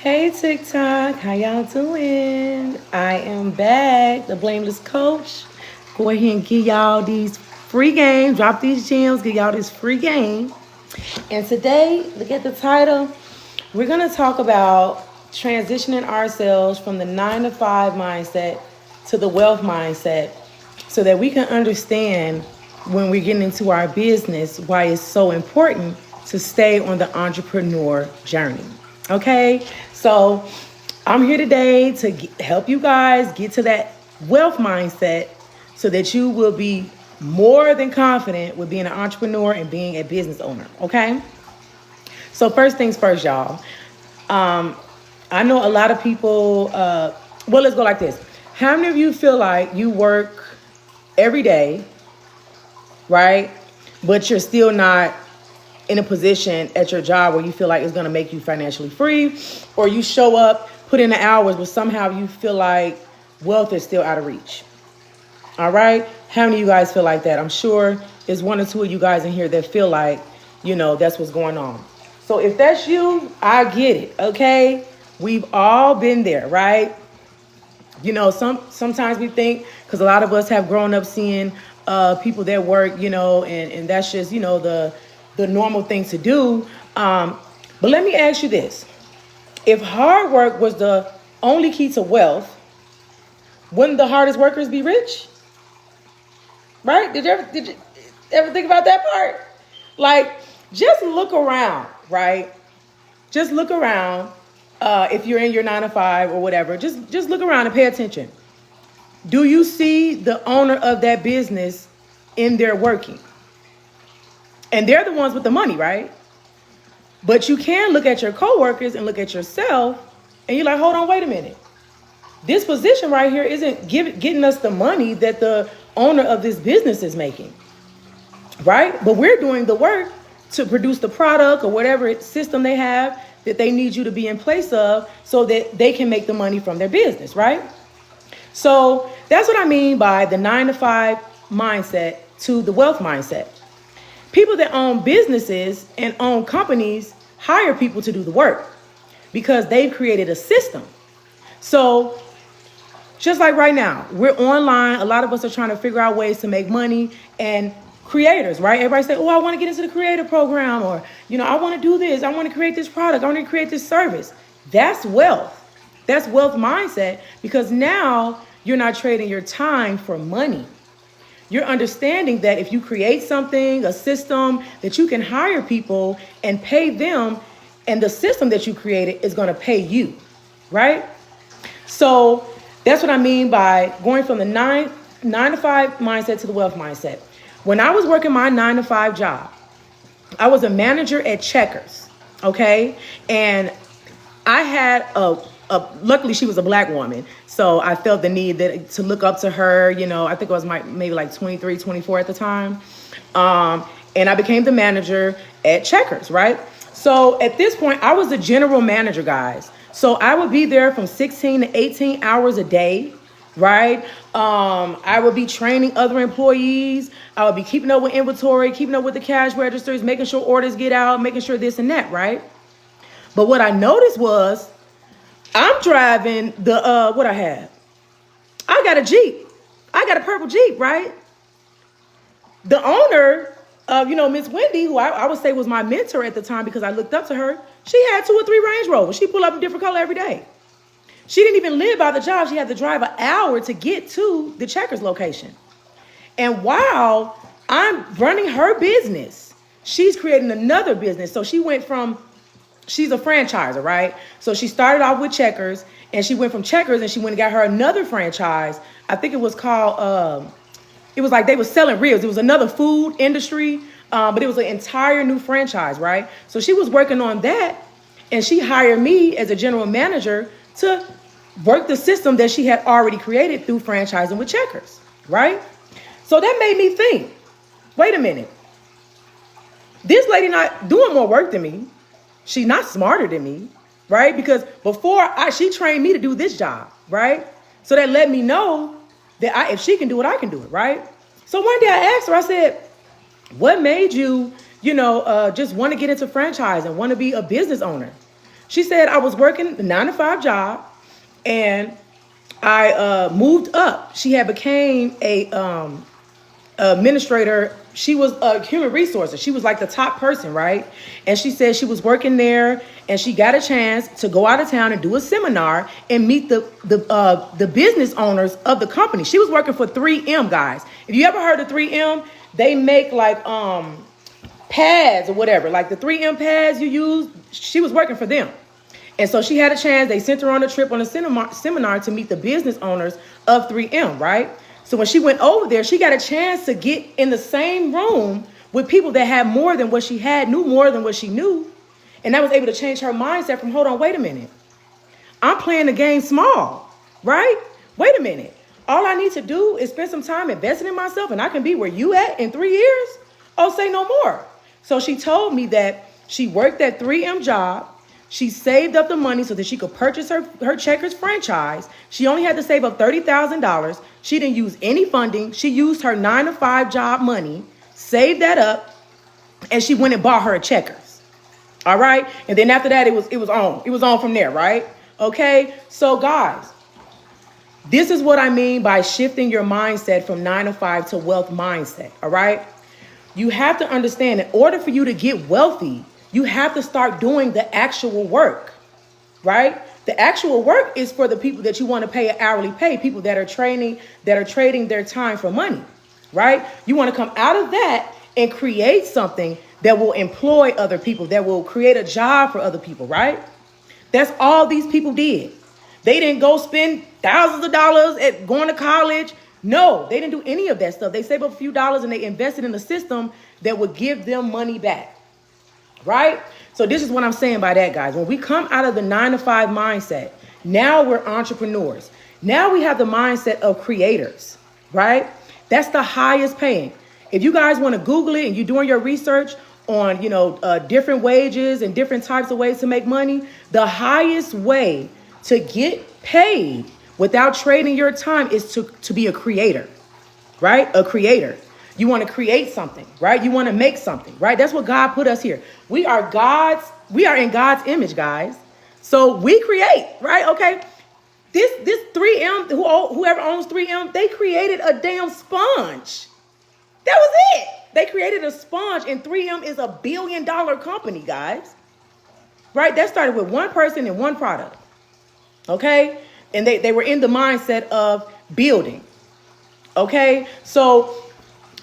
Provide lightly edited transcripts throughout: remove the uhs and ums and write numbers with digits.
Hey TikTok, how y'all doing? I am back, the Blameless Coach. Go ahead and give y'all these free games, drop these gems, give y'all this free game. And today, look at the title. We're gonna talk about transitioning ourselves from the 9 to 5 mindset to the wealth mindset so that we can understand when we're getting into our business why it's so important to stay on the entrepreneur journey. Okay, so I'm here today to help you guys get to that wealth mindset so that you will be more than confident with being an entrepreneur and being a business owner. Okay, so first things first, y'all. I know a lot of people, well, let's go like this. How many of you feel like you work every day, right? But you're still not in a position at your job where you feel like it's going to make you financially free, or you show up, put in the hours, but somehow you feel like wealth is still out of reach. All right. How many of you guys feel like that? I'm sure there's one or two of you guys in here that feel like, that's what's going on. So if that's you, I get it. Okay. We've all been there, right? Sometimes we think, because a lot of us have grown up seeing people that work, and that's just, the normal thing to do. But let me ask you this. If hard work was the only key to wealth, wouldn't the hardest workers be rich? Right? Did you ever think about that part? Like, just look around, right? Just look around. If you're in your 9 to 5 or whatever, just look around and pay attention. Do you see the owner of that business in there working? And they're the ones with the money, right? But you can look at your coworkers and look at yourself, and you're like, hold on, wait a minute. This position right here isn't getting us the money that the owner of this business is making, right? But we're doing the work to produce the product or whatever system they have that they need you to be in place of so that they can make the money from their business, right? So that's what I mean by the 9 to 5 mindset to the wealth mindset. People that own businesses and own companies hire people to do the work because they've created a system. So just like right now, we're online. A lot of us are trying to figure out ways to make money, and creators, right? Everybody say, oh, I want to get into the creator program, or, I want to do this. I want to create this product. I want to create this service. That's wealth. That's wealth mindset, because now you're not trading your time for money. You're understanding that if you create something, a system, that you can hire people and pay them, and the system that you created is going to pay you, right? So that's what I mean by going from the 9 to 5 mindset to the wealth mindset. When I was working my 9 to 5 job, I was a manager at Checkers, okay? And I had luckily she was a black woman, so I felt the need to look up to her. I think I was maybe like 23, 24 at the time. And I became the manager at Checkers, right? So at this point, I was the general manager, guys. So I would be there from 16 to 18 hours a day, right? I would be training other employees. I would be keeping up with inventory, keeping up with the cash registers, making sure orders get out, making sure this and that, right? But what I noticed was, I'm driving what I have. I got a Jeep. I got a purple Jeep, right? The owner of, Miss Wendy, who I would say was my mentor at the time because I looked up to her, she had 2 or 3 Range Rovers. She pulled up in different color every day. She didn't even live by the job. She had to drive an hour to get to the Checkers location. And while I'm running her business, she's creating another business. So she's a franchiser, right? So she started off with Checkers, and she went from Checkers and she went and got her another franchise. I think it was called, it was like they were selling ribs. It was another food industry, but it was an entire new franchise, right? So she was working on that, and she hired me as a general manager to work the system that she had already created through franchising with Checkers, right? So that made me think, wait a minute. This lady not doing more work than me. She's not smarter than me, right? Because before she trained me to do this job, right? So that let me know that if she can do it, I can do it, right? So one day I asked her, I said, what made you, just want to get into franchise and want to be a business owner? She said, I was working a 9-to-5 job, and I moved up. She had became a administrator. She was a human resources. She was like the top person, right? And she said she was working there, and she got a chance to go out of town and do a seminar and meet the business owners of the company. She was working for 3M, guys. If you ever heard of 3M, they make like pads or whatever, like the 3M pads you use. She was working for them. And so she had a chance. They sent her on a trip on a seminar to meet the business owners of 3M, right? So when she went over there, she got a chance to get in the same room with people that had more than what she had, knew more than what she knew. And that was able to change her mindset from, hold on, wait a minute. I'm playing the game small, right? Wait a minute. All I need to do is spend some time investing in myself, and I can be where you at in 3 years. Oh, say no more. So she told me that she worked that 3M job. She saved up the money so that she could purchase her Checkers franchise. She only had to save up $30,000. She didn't use any funding. She used her 9-to-5 job money, saved that up, and she went and bought her a Checkers. All right. And then after that, it was on. It was on from there. Right. OK, so guys, this is what I mean by shifting your mindset from 9-to-5 to wealth mindset. All right. You have to understand, in order for you to get wealthy, you have to start doing the actual work, right? The actual work is for the people that you want to pay an hourly pay, people that are trading their time for money, right? You want to come out of that and create something that will employ other people, that will create a job for other people, right? That's all these people did. They didn't go spend thousands of dollars at going to college. No, they didn't do any of that stuff. They saved up a few dollars and they invested in a system that would give them money back. Right? So this is what I'm saying by that, guys. When we come out of the 9-to-5 mindset, now we're entrepreneurs. Now we have the mindset of creators, right? That's the highest paying. If you guys want to Google it and you're doing your research on, different wages and different types of ways to make money, the highest way to get paid without trading your time is to be a creator, right? A creator. You want to create something, right? You want to make something, right? That's what God put us here. We are in God's image, guys. So we create, right? Okay. This 3M, whoever owns 3M, they created a damn sponge. That was it. They created a sponge, and 3M is a $1 billion company, guys. Right? That started with one person and one product. Okay. And they were in the mindset of building. Okay. So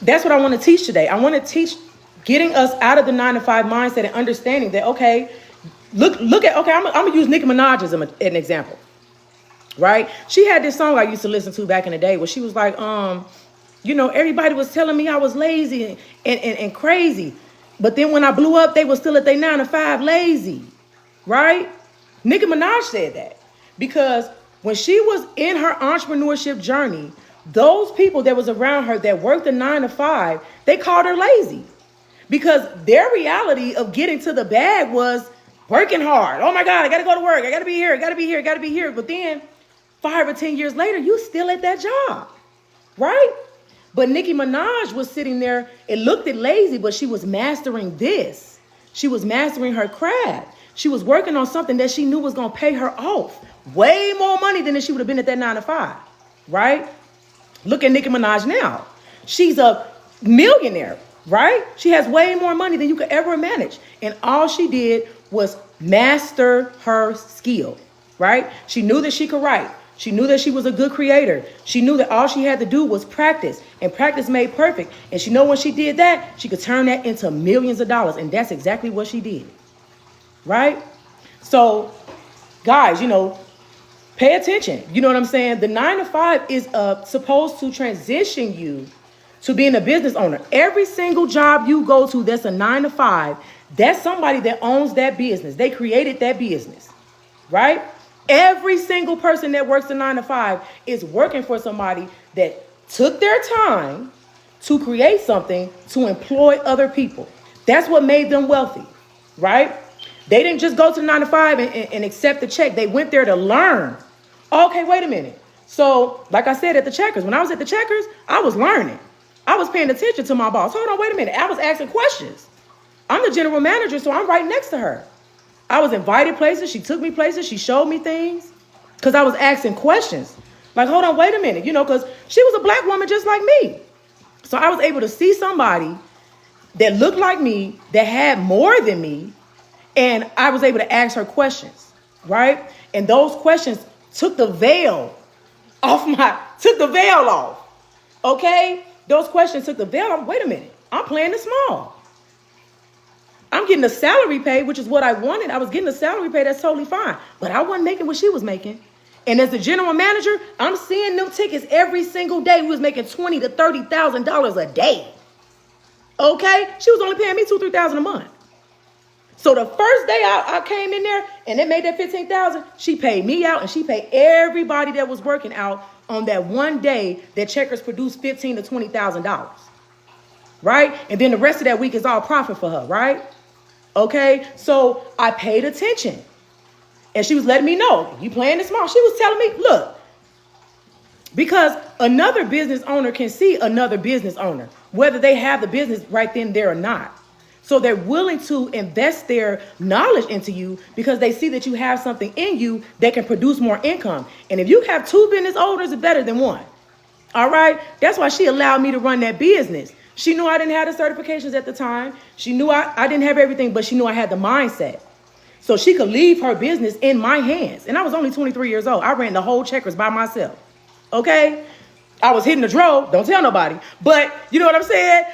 that's what I want to teach today. I want to teach getting us out of the 9-to-5 mindset and understanding that, okay, look at, okay, I'm going to use Nicki Minaj as an example, right? She had this song I used to listen to back in the day where she was like, everybody was telling me I was lazy and crazy. But then when I blew up, they were still at their 9-to-5 lazy, right? Nicki Minaj said that because when she was in her entrepreneurship journey, those people that was around her that worked the 9-to-5, they called her lazy because their reality of getting to the bag was working hard. Oh my God, I got to go to work. I got to be here. I got to be here. I got to be here. But then 5 or 10 years later, you still at that job, right? But Nicki Minaj was sitting there. It looked at lazy, but she was mastering this. She was mastering her craft. She was working on something that she knew was going to pay her off way more money than if she would have been at that 9-to-5, right? Look at Nicki Minaj now. She's a millionaire, right? She has way more money than you could ever manage. And all she did was master her skill, right? She knew that she could write. She knew that she was a good creator. She knew that all she had to do was practice, and practice made perfect. And she knew when she did that, she could turn that into millions of dollars. And that's exactly what she did, right? So, guys, pay attention. You know what I'm saying? The 9-to-5 is supposed to transition you to being a business owner. Every single job you go to that's a 9-to-5, that's somebody that owns that business. They created that business, right? Every single person that works a 9-to-5 is working for somebody that took their time to create something to employ other people. That's what made them wealthy, right? They didn't just go to the 9-to-5 and accept the check. They went there to learn. Okay, wait a minute. So, like I said at the Checkers, when I was at the Checkers, I was learning. I was paying attention to my boss. Hold on, wait a minute. I was asking questions. I'm the general manager, so I'm right next to her. I was invited places. She took me places. She showed me things because I was asking questions. Like, hold on, wait a minute, because she was a black woman just like me. So I was able to see somebody that looked like me, that had more than me, and I was able to ask her questions, right? And those questions took the veil off. Okay? Those questions took the veil off. Wait a minute. I'm playing it small. I'm getting a salary pay, which is what I wanted. I was getting a salary pay. That's totally fine. But I wasn't making what she was making. And as the general manager, I'm seeing them tickets every single day. We was making $20,000 to $30,000 a day. Okay? She was only paying me $2,000 to $3,000 a month. So the first day I came in there and it made that $15,000, she paid me out and she paid everybody that was working out on that one day that Checkers produced $15,000 to $20,000. Right? And then the rest of that week is all profit for her, right? Okay? So I paid attention. And she was letting me know, you playing it small. She was telling me, look, because another business owner can see another business owner, whether they have the business right then there or not. So they're willing to invest their knowledge into you because they see that you have something in you that can produce more income. And if you have two business owners, it's better than one. All right? That's why she allowed me to run that business. She knew I didn't have the certifications at the time. She knew I didn't have everything, but she knew I had the mindset. So she could leave her business in my hands. And I was only 23 years old. I ran the whole Checkers by myself. Okay? I was hitting the draw. Don't tell nobody. But you know what I'm saying?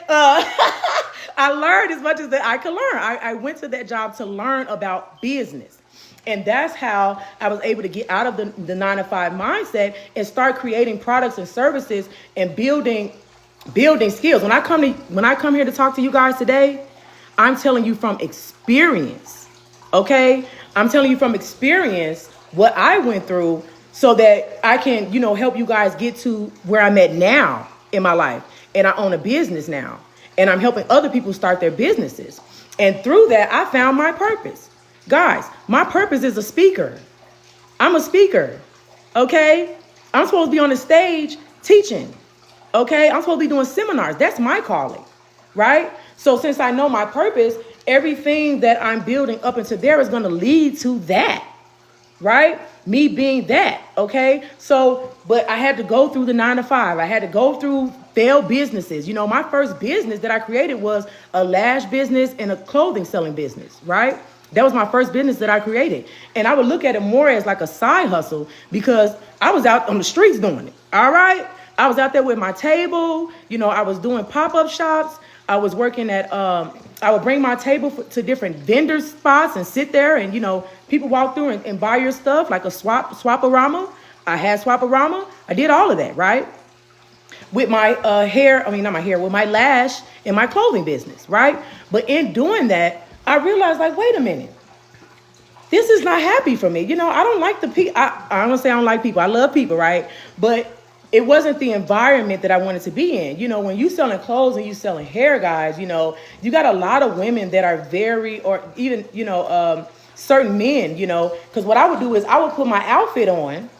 I learned as much as that I could learn. I went to that job to learn about business. And that's how I was able to get out of the 9-to-5 mindset and start creating products and services and building skills. When I come here to talk to you guys today, I'm telling you from experience. Okay? I'm telling you from experience what I went through so that I can, help you guys get to where I'm at now in my life. And I own a business now. And I'm helping other people start their businesses. And through that, I found my purpose. Guys, my purpose is a speaker. I'm a speaker. Okay? I'm supposed to be on the stage teaching. Okay? I'm supposed to be doing seminars. That's my calling. Right? So since I know my purpose, everything that I'm building up into there is going to lead to that. Right? Me being that. Okay? So, but I had to go through the 9-to-5. I had to go through failed businesses. My first business that I created was a lash business and a clothing selling business. Right? That was my first business that I created. And I would look at it more as like a side hustle because I was out on the streets doing it. All right? I was out there with my table. I was doing pop-up shops. I was working at, I would bring my table to different vendor spots and sit there and, people walk through and buy your stuff like a Swaparama. I had Swaparama. I did all of that, right? With my with my lash and my clothing business, right? But in doing that, I realized like, wait a minute. This is not happy for me. I don't like the people. I'm going to say I don't like people. I love people, right? But it wasn't the environment that I wanted to be in. When you selling clothes and you selling hair, guys, you got a lot of women that are very, or even, certain men, because what I would do is I would put my outfit on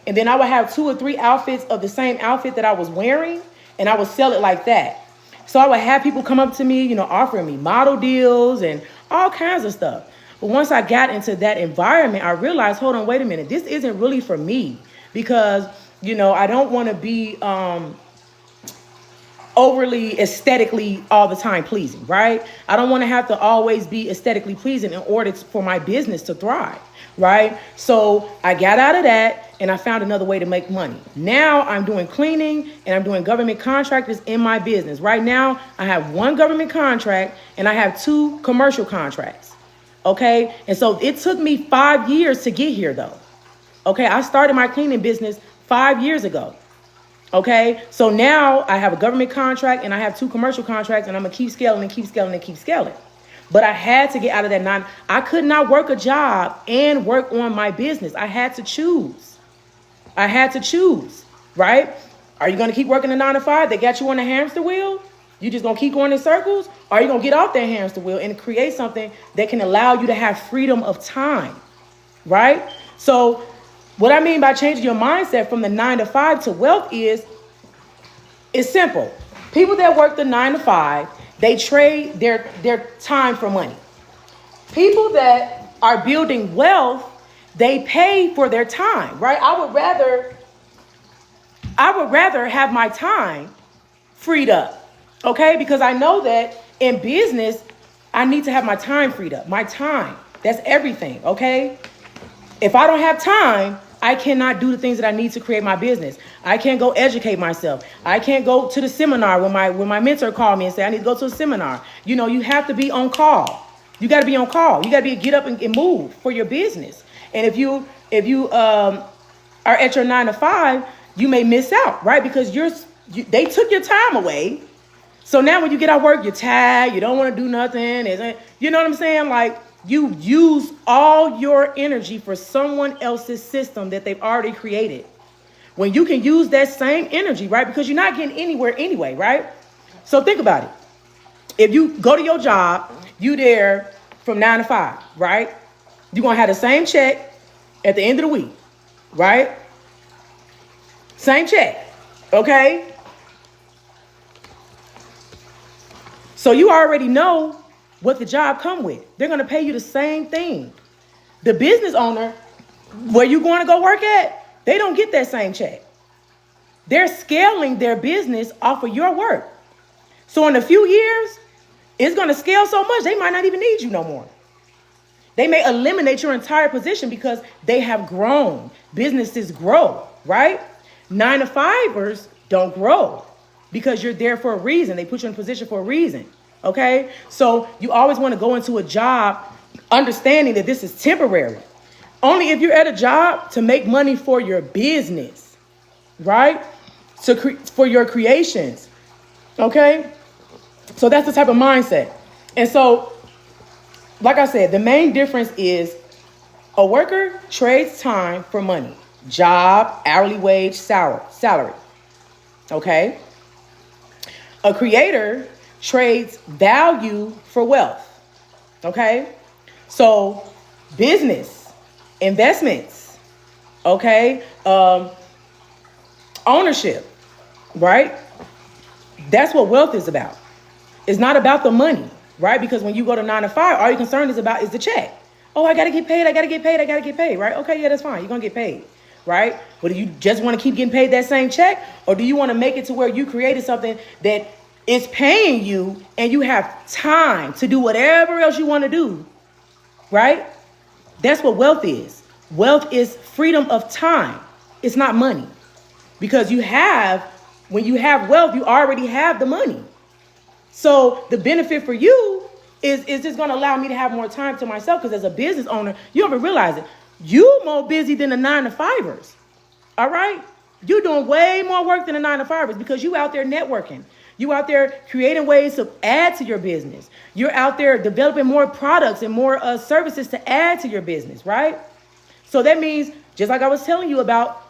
and then I would have 2 or 3 outfits of the same outfit that I was wearing and I would sell it like that. So I would have people come up to me, offering me model deals and all kinds of stuff. But once I got into that environment, I realized, hold on, wait a minute, this isn't really for me because I don't want to be overly aesthetically all the time pleasing, right? I don't want to have to always be aesthetically pleasing in order for my business to thrive, right? So I got out of that and I found another way to make money. Now I'm doing cleaning and I'm doing government contractors in my business. Right now I have 1 government contract and I have 2 commercial contracts. Okay. And so it took me 5 years to get here though. Okay. I started my cleaning business 5 years ago. Okay. So now I have a government contract and I have 2 commercial contracts and I'm going to keep scaling and keep scaling and keep scaling. But I had to get out of that 9. I could not work a job and work on my business. I had to choose. Right. Are you going to keep working the 9-to-5 that got you on the hamster wheel? You just going to keep going in circles? Or are you going to get off that hamster wheel and create something that can allow you to have freedom of time? Right. So what I mean by changing your mindset from the 9-to-5 to wealth is, it's simple. People that work the 9-to-5, they trade their time for money. People that are building wealth, they pay for their time, right? I would rather have my time freed up, okay? Because I know that in business, I need to have my time freed up. My time, that's everything, okay? If I don't have time, I cannot do the things that I need to create my business. I can't go educate myself. I can't go to the seminar when my mentor called me and said, I need to go to a seminar. You know, you have to be on call. You got to be on call. You got to get up and move for your business. And if you are at your 9 to 5, you may miss out, right? Because they took your time away. So now when you get out of work, you're tired. You don't want to do nothing. You know what I'm saying? Like, you use all your energy for someone else's system that they've already created. When you can use that same energy, right? Because you're not getting anywhere anyway, right? So think about it. If you go to your job, you there from 9 to 5, right? You're going to have the same check at the end of the week, right? Same check, okay? So you already know what the job come with. They're going to pay you the same thing. The business owner, where you going to go work at, they don't get that same check. They're scaling their business off of your work. So in a few years, it's going to scale so much, they might not even need you no more. They may eliminate your entire position because they have grown. Businesses grow, right? 9 to 5ers don't grow because you're there for a reason. They put you in a position for a reason. Okay, so you always want to go into a job understanding that this is temporary. Only if you're at a job to make money for your business, right? For your creations. Okay, so that's the type of mindset. And so, like I said, the main difference is a worker trades time for money, job, hourly wage, salary. Okay, a creator trades value for wealth. Okay, so business, investments, okay, ownership, right? That's what wealth is about. It's not about the money, right? Because when you go to 9 to 5, all you're concerned is the check. Oh, I gotta get paid, right? Okay, yeah, that's fine. You're gonna get paid, right? But do you just want to keep getting paid that same check, or do you want to make it to where you created something that is paying you and you have time to do whatever else you want to do, right? That's what wealth is. Wealth is freedom of time. It's not money. Because when you have wealth, you already have the money. So the benefit for you is just going to allow me to have more time to myself, because as a business owner, you don't even realize it. You more busy than the 9 to 5ers. All right? You're doing way more work than the 9 to 5ers because you out there networking. You out there creating ways to add to your business. You're out there developing more products and more services to add to your business, right? So that means, just like I was telling you about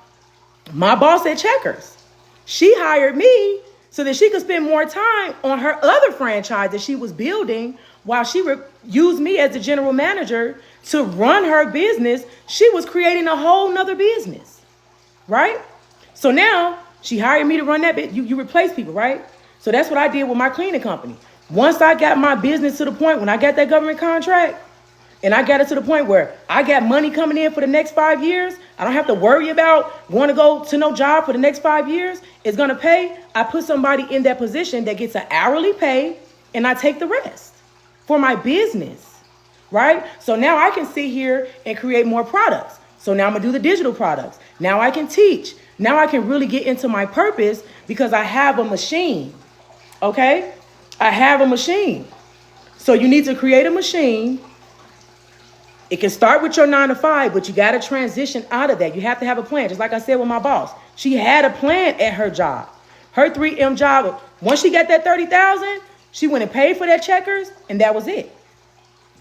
my boss at Checkers, she hired me so that she could spend more time on her other franchise that she was building while she used me as the general manager to run her business. She was creating a whole nother business, right? So now she hired me to run that bit. You replace people, right? So that's what I did with my cleaning company. Once I got my business to the point, when I got that government contract, and I got it to the point where I got money coming in for the next 5 years, I don't have to worry about going to go to no job for the next 5 years. It's going to pay. I put somebody in that position that gets an hourly pay, and I take the rest for my business, right? So now I can sit here and create more products. So now I'm going to do the digital products. Now I can teach. Now I can really get into my purpose because I have a machine. Okay, I have a machine. So you need to create a machine. It can start with your 9 to 5, but you got to transition out of that. You have to have a plan. Just like I said with my boss, she had a plan at her job, her 3M job. Once she got that $30,000, she went and paid for that Checkers, and that was it.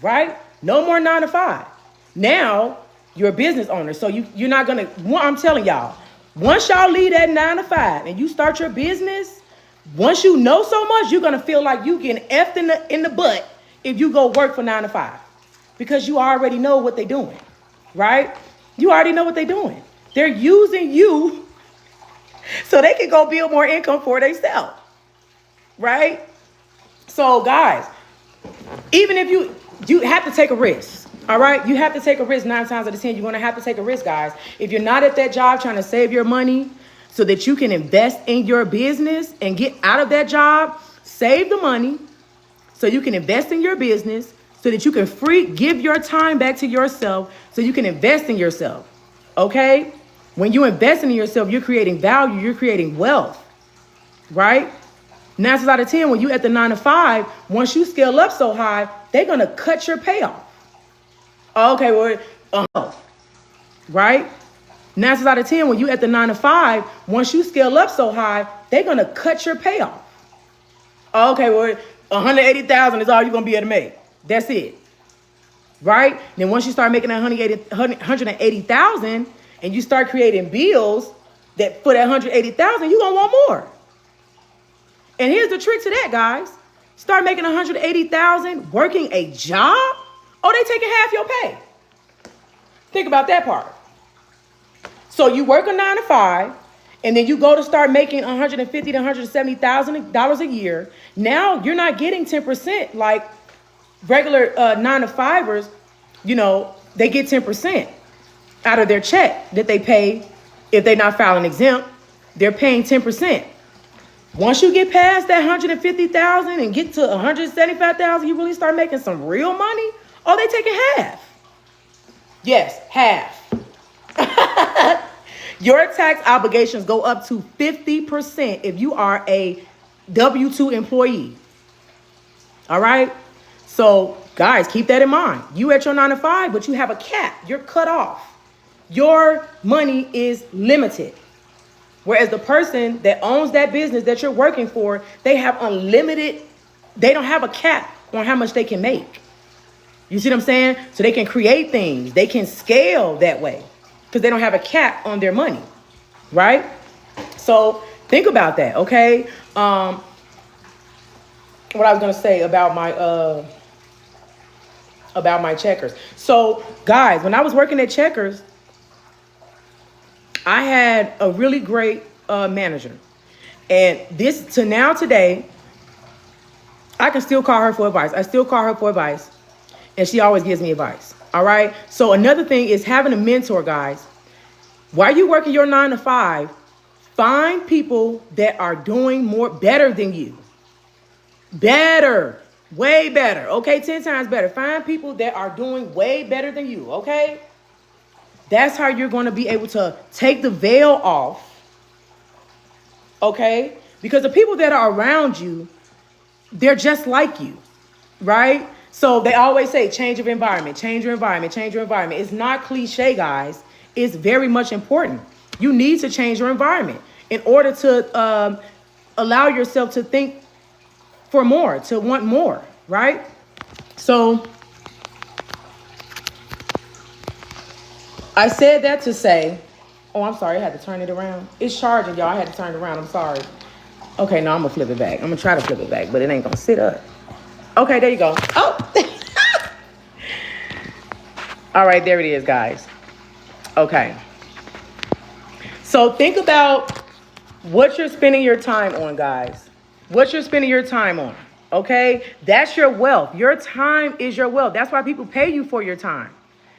Right? No more 9 to 5. Now you're a business owner, so you're not gonna. I'm telling y'all, once y'all leave that 9 to 5 and you start your business. Once you know so much, you're going to feel like you getting effed in the butt if you go work for 9 to 5. Because you already know what they're doing, right? You already know what they're doing. They're using you so they can go build more income for themselves, right? So, guys, even if you have to take a risk. All right, you have to take a risk 9 times out of 10. You're going to have to take a risk, guys. If you're not at that job trying to save your money so that you can invest in your business and get out of that job, save the money so you can invest in your business so that you can give your time back to yourself so you can invest in yourself. Okay? When you invest in yourself, you're creating value, you're creating wealth, right? 9 times out of 10, when you at the 9 to 5, once you scale up so high, they're going to cut your payoff. Okay, well, right? 9 times out of 10, when you at the 9 to 5, once you scale up so high, they're going to cut your payoff. Okay, well, 180,000 is all you're going to be able to make. That's it. Right? Then once you start making that 180,000 and you start creating bills that for that 180,000, you're going to want more. And here's the trick to that, guys. Start making 180,000 working a job. Oh, they taking half your pay. Think about that part. So you work a 9 to 5, and then you go to start making $150,000 to $170,000 a year. Now you're not getting 10% like regular 9 to 5ers. You know, they get 10% out of their check that they pay if they're not filing exempt. They're paying 10%. Once you get past that 150,000 and get to 175,000, you really start making some real money. Oh, they taking half. Yes, half. Your tax obligations go up to 50% if you are a W-2 employee. All right. So guys, keep that in mind. You at your 9 to 5, but you have a cap. You're cut off. Your money is limited. Whereas the person that owns that business that you're working for, they have unlimited. They don't have a cap on how much they can make. You see what I'm saying? So they can create things. They can scale that way because they don't have a cap on their money, right? So think about that, okay? What I was going to say about my Checkers. So guys, when I was working at Checkers, I had a really great manager. And today, I can still call her for advice. I still call her for advice. And she always gives me advice. All right. So another thing is having a mentor, guys. While you working your 9 to 5, find people that are doing better than you. Better. Way better. Okay. 10 times better. Find people that are doing way better than you. Okay. That's how you're going to be able to take the veil off. Okay. Because the people that are around you, they're just like you. Right. So they always say, change of environment, change your environment, change your environment. It's not cliche, guys. It's very much important. You need to change your environment in order to allow yourself to think for more, to want more, right? So I said that to say, oh, I'm sorry. I had to turn it around. It's charging, y'all. I had to turn it around. I'm sorry. Okay, no, I'm going to flip it back. I'm going to try to flip it back, but it ain't going to sit up. Okay, there you go. Oh. All right, there it is, guys. Okay. So think about what you're spending your time on, guys. What you're spending your time on. Okay? That's your wealth. Your time is your wealth. That's why people pay you for your time.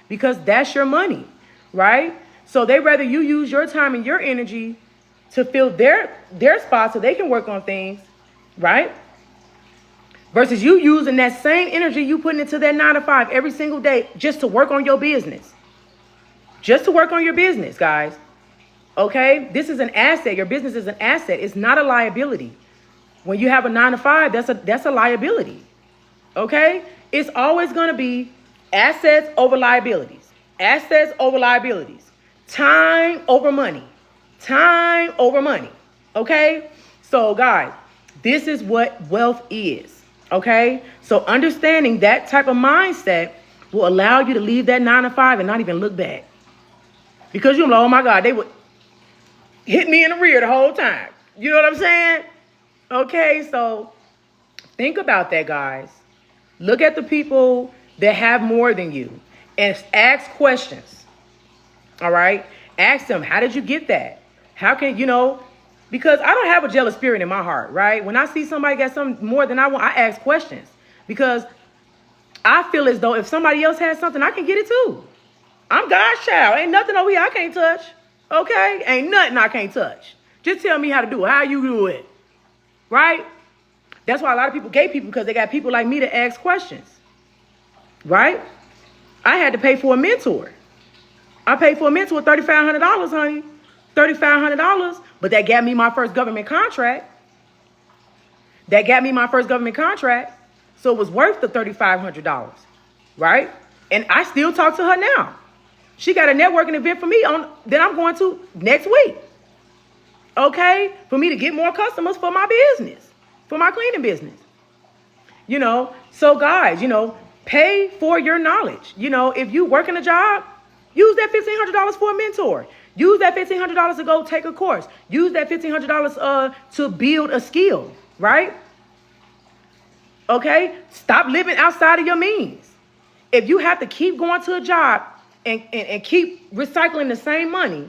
Because that's your money, right? So they rather you use your time and your energy to fill their spot so they can work on things, right? Versus you using that same energy you putting into that 9 to 5 every single day just to work on your business. Just to work on your business, guys. Okay? This is an asset. Your business is an asset. It's not a liability. When you have a 9 to 5, that's a liability. Okay? It's always going to be assets over liabilities. Assets over liabilities. Time over money. Time over money. Okay? So, guys, this is what wealth is. Okay, so understanding that type of mindset will allow you to leave that 9 to 5 and not even look back. Because you're like, oh my God, they would hit me in the rear the whole time. You know what I'm saying? Okay, so think about that, guys. Look at the people that have more than you and ask questions. All right, ask them, how did you get that? How can, because I don't have a jealous spirit in my heart, right? When I see somebody got something more than I want, I ask questions because I feel as though if somebody else has something, I can get it too. I'm God's child. Ain't nothing over here I can't touch. Okay? Ain't nothing I can't touch. Just tell me how to do it. How you do it. Right? That's why a lot of people gay people, because they got people like me to ask questions. Right? I had to pay for a mentor. I paid for a mentor $3,500, honey. $3,500. But that got me my first government contract. So it was worth the $3,500. Right? And I still talk to her now. She got a networking event for me that I'm going to next week. Okay? For me to get more customers for my business, for my cleaning business. You know, so guys, you know, pay for your knowledge. You know, if you working a job, use that $1,500 for a mentor. Use that $1,500 to go take a course. Use that $1,500 to build a skill, right? Okay? Stop living outside of your means. If you have to keep going to a job and keep recycling the same money,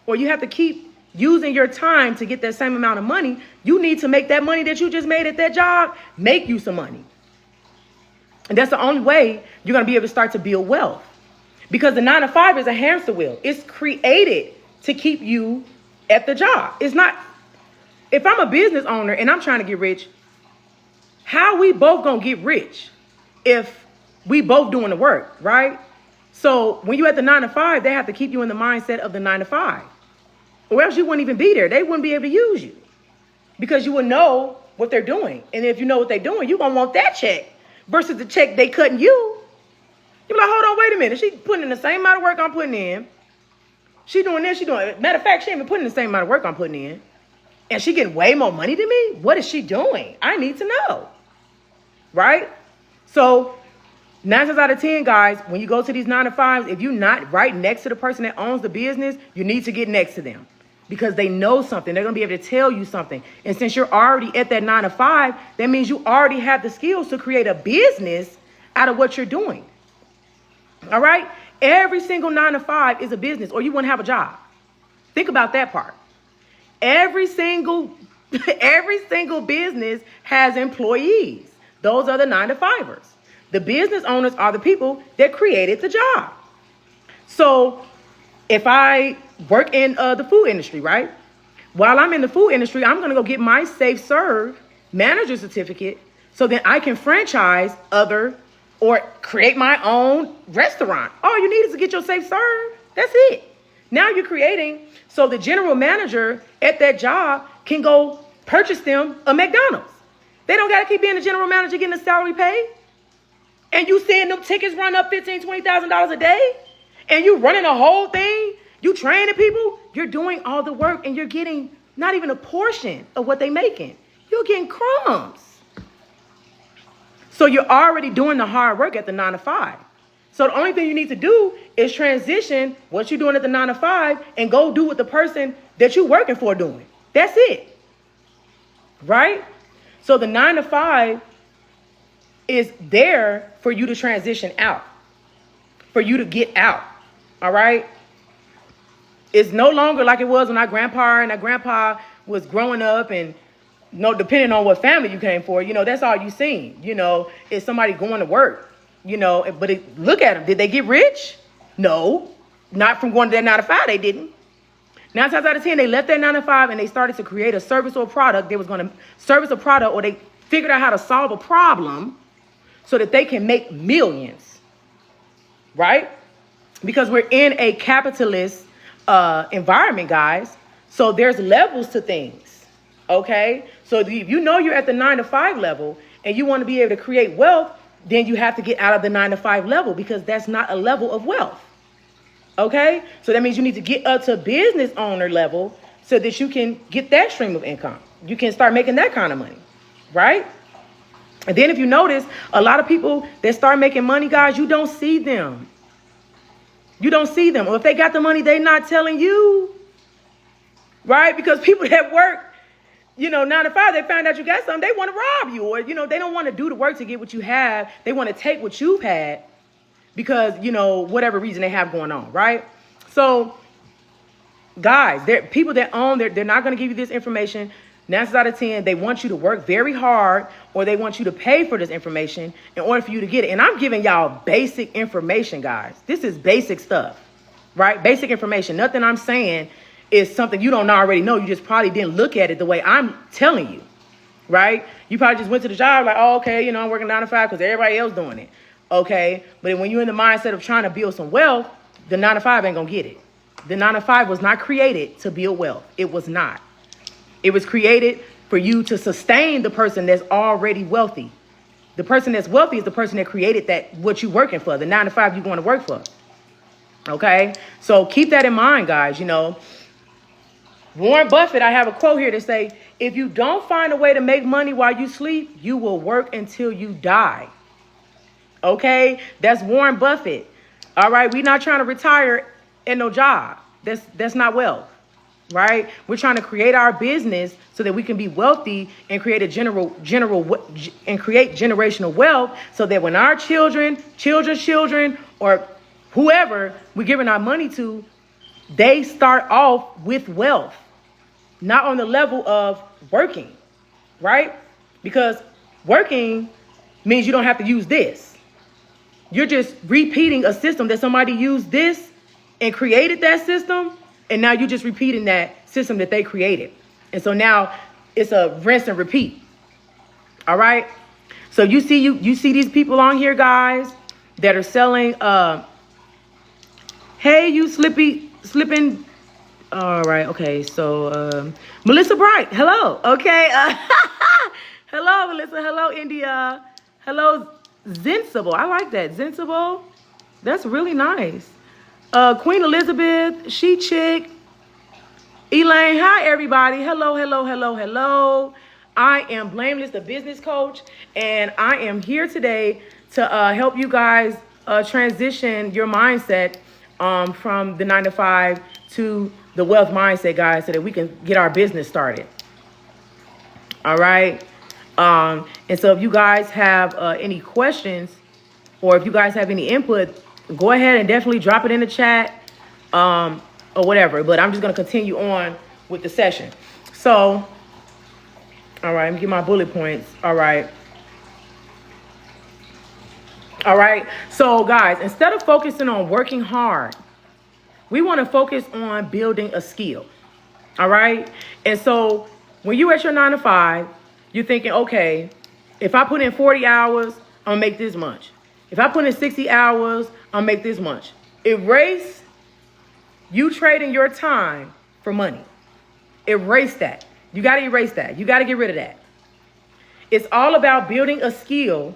or you have to keep using your time to get that same amount of money, you need to make that money that you just made at that job, make you some money. And that's the only way you're going to be able to start to build wealth. Because the 9-to-5 is a hamster wheel. It's created to keep you at the job. It's not, if I'm a business owner and I'm trying to get rich, how we both going to get rich if we both doing the work, right? So when you're at the 9-to-5, they have to keep you in the mindset of the 9-to-5. Or else you wouldn't even be there. They wouldn't be able to use you because you would know what they're doing. And if you know what they're doing, you're going to want that check versus the check they cutting you. You're like, hold on, wait a minute. She putting in the same amount of work I'm putting in. She doing this, she doing it. Matter of fact, she ain't even putting in the same amount of work I'm putting in. And she getting way more money than me? What is she doing? I need to know. Right? So 9 times out of 10, guys, when you go to these 9-to-5s, if you're not right next to the person that owns the business, you need to get next to them. Because they know something. They're going to be able to tell you something. And since you're already at that 9-to-5, that means you already have the skills to create a business out of what you're doing. All right? Every single 9-to-5 is a business, or you wouldn't have a job. Think about that part. Every single business has employees. Those are the 9-to-5ers. The business owners are the people that created the job. So if I work in the food industry, right? While I'm in the food industry, I'm going to go get my Safe Serve manager certificate so that I can franchise other or create my own restaurant. All you need is to get your Safe Serve. That's it. Now you're creating so the general manager at that job can go purchase them a McDonald's. They don't got to keep being the general manager getting a salary pay. And you seeing them tickets run up $15,000, $20,000 a day. And you running the whole thing. You training people. You're doing all the work and you're getting not even a portion of what they making. You're getting crumbs. So you're already doing the hard work at the 9-to-5. So the only thing you need to do is transition what you're doing at the 9-to-5 and go do what the person that you're working for doing. That's it. Right? So the 9-to-5 is there for you to transition out, for you to get out. All right? It's no longer like it was when our grandpa was growing up and depending on what family you came for, that's all you seen, is somebody going to work, but look at them. Did they get rich? No, not from going to that 9-to-5. They didn't. 9 times out of 10, they left that 9-to-5 and they started to create a service or product. They was going to service a product, or they figured out how to solve a problem so that they can make millions, right? Because we're in a capitalist environment, guys. So there's levels to things, okay? So if you're at the 9-to-5 level and you want to be able to create wealth, then you have to get out of the 9-to-5 level because that's not a level of wealth, okay? So that means you need to get up to business owner level so that you can get that stream of income. You can start making that kind of money, right? And then if you notice, a lot of people that start making money, guys, you don't see them. You don't see them. Or if they got the money, they're not telling you, right? Because people that work, 9-to-5, they find out you got something, they want to rob you. Or, they don't want to do the work to get what you have. They want to take what you've had because, whatever reason they have going on, right? So, guys, people that own, they're not going to give you this information. 9 times out of 10, they want you to work very hard, or they want you to pay for this information in order for you to get it. And I'm giving y'all basic information, guys. This is basic stuff, right? Basic information. Nothing I'm saying is something you don't already know. You just probably didn't look at it the way I'm telling you, right? You probably just went to the job like, oh, okay, I'm working 9 to 5 because everybody else doing it. Okay, but when you're in the mindset of trying to build some wealth, the 9 to 5 ain't gonna get it. The 9 to 5 was not created to build wealth. It was not. It was created for you to sustain the person that's already wealthy. The person that's wealthy is the person that created that, what you working for, the 9 to 5 you going to work for. Okay, so keep that in mind, guys. Warren Buffett, I have a quote here to say, if you don't find a way to make money while you sleep, you will work until you die. Okay, that's Warren Buffett. All right, we're not trying to retire in no job. That's not wealth. Right? We're trying to create our business so that we can be wealthy and create generational wealth, so that when our children's children, or whoever we're giving our money to, they start off with wealth, not on the level of working, right? Because working means you don't have to use this. You're just repeating a system that somebody used this and created that system. And now you're just repeating that system that they created. And so now it's a rinse and repeat. All right. So you see these people on here, guys, that are selling. Hey, you slipping. All right. OK, so Melissa Bright. Hello. OK. Hello, Melissa. Hello, India. Hello, Zensible. I like that. Zensible. That's really nice. Queen Elizabeth, She Chick, Elaine, hi everybody. Hello. I am Blameless, the business coach, and I am here today to help you guys transition your mindset from the 9 to 5 to the wealth mindset, guys, so that we can get our business started. All right. And so if you guys have any questions, or if you guys have any input, go ahead and definitely drop it in the chat or whatever. But I'm just going to continue on with the session. So, all right, let me get my bullet points. All right. So, guys, instead of focusing on working hard, we want to focus on building a skill. All right. And so when you're at your 9 to 5, you're thinking, okay, if I put in 40 hours, I'll make this much. If I put in 60 hours, I'll make this much. Erase you trading your time for money. Erase that. You got to erase that. You got to get rid of that. It's all about building a skill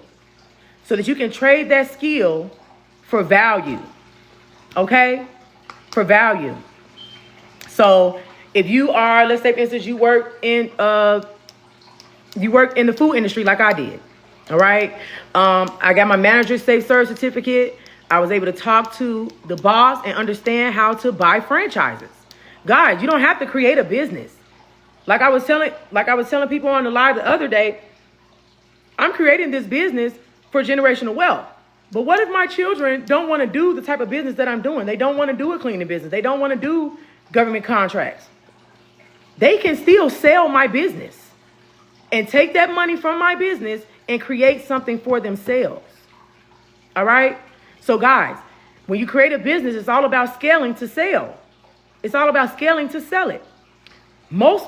so that you can trade that skill for value. Okay? For value. So if you are, let's say for instance, you work in the food industry like I did. All right. I got my manager's safe serve certificate. I was able to talk to the boss and understand how to buy franchises. Guys, you don't have to create a business. Like I was telling people on the live the other day, I'm creating this business for generational wealth. But what if my children don't want to do the type of business that I'm doing? They don't want to do a cleaning business. They don't want to do government contracts. They can still sell my business and take that money from my business and create something for themselves. All right. So guys, when you create a business, it's all about scaling to sell. It's all about scaling to sell it. Most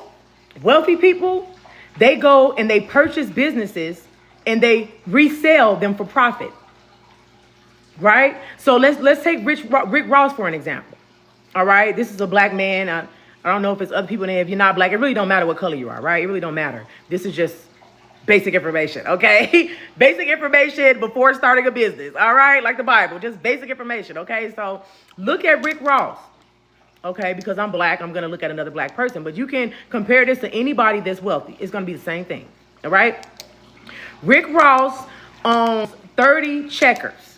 wealthy people, they go and they purchase businesses and they resell them for profit. Right. So let's take Rick Ross for an example. All right. This is a black man. I don't know if it's other people in there. If you're not black, it really don't matter what color you are. Right. It really don't matter. This is just basic information. OK, basic information before starting a business. All right. Like the Bible, just basic information. OK, so look at Rick Ross. OK, because I'm black, I'm going to look at another black person. But you can compare this to anybody that's wealthy. It's going to be the same thing. All right. Rick Ross owns 30 checkers.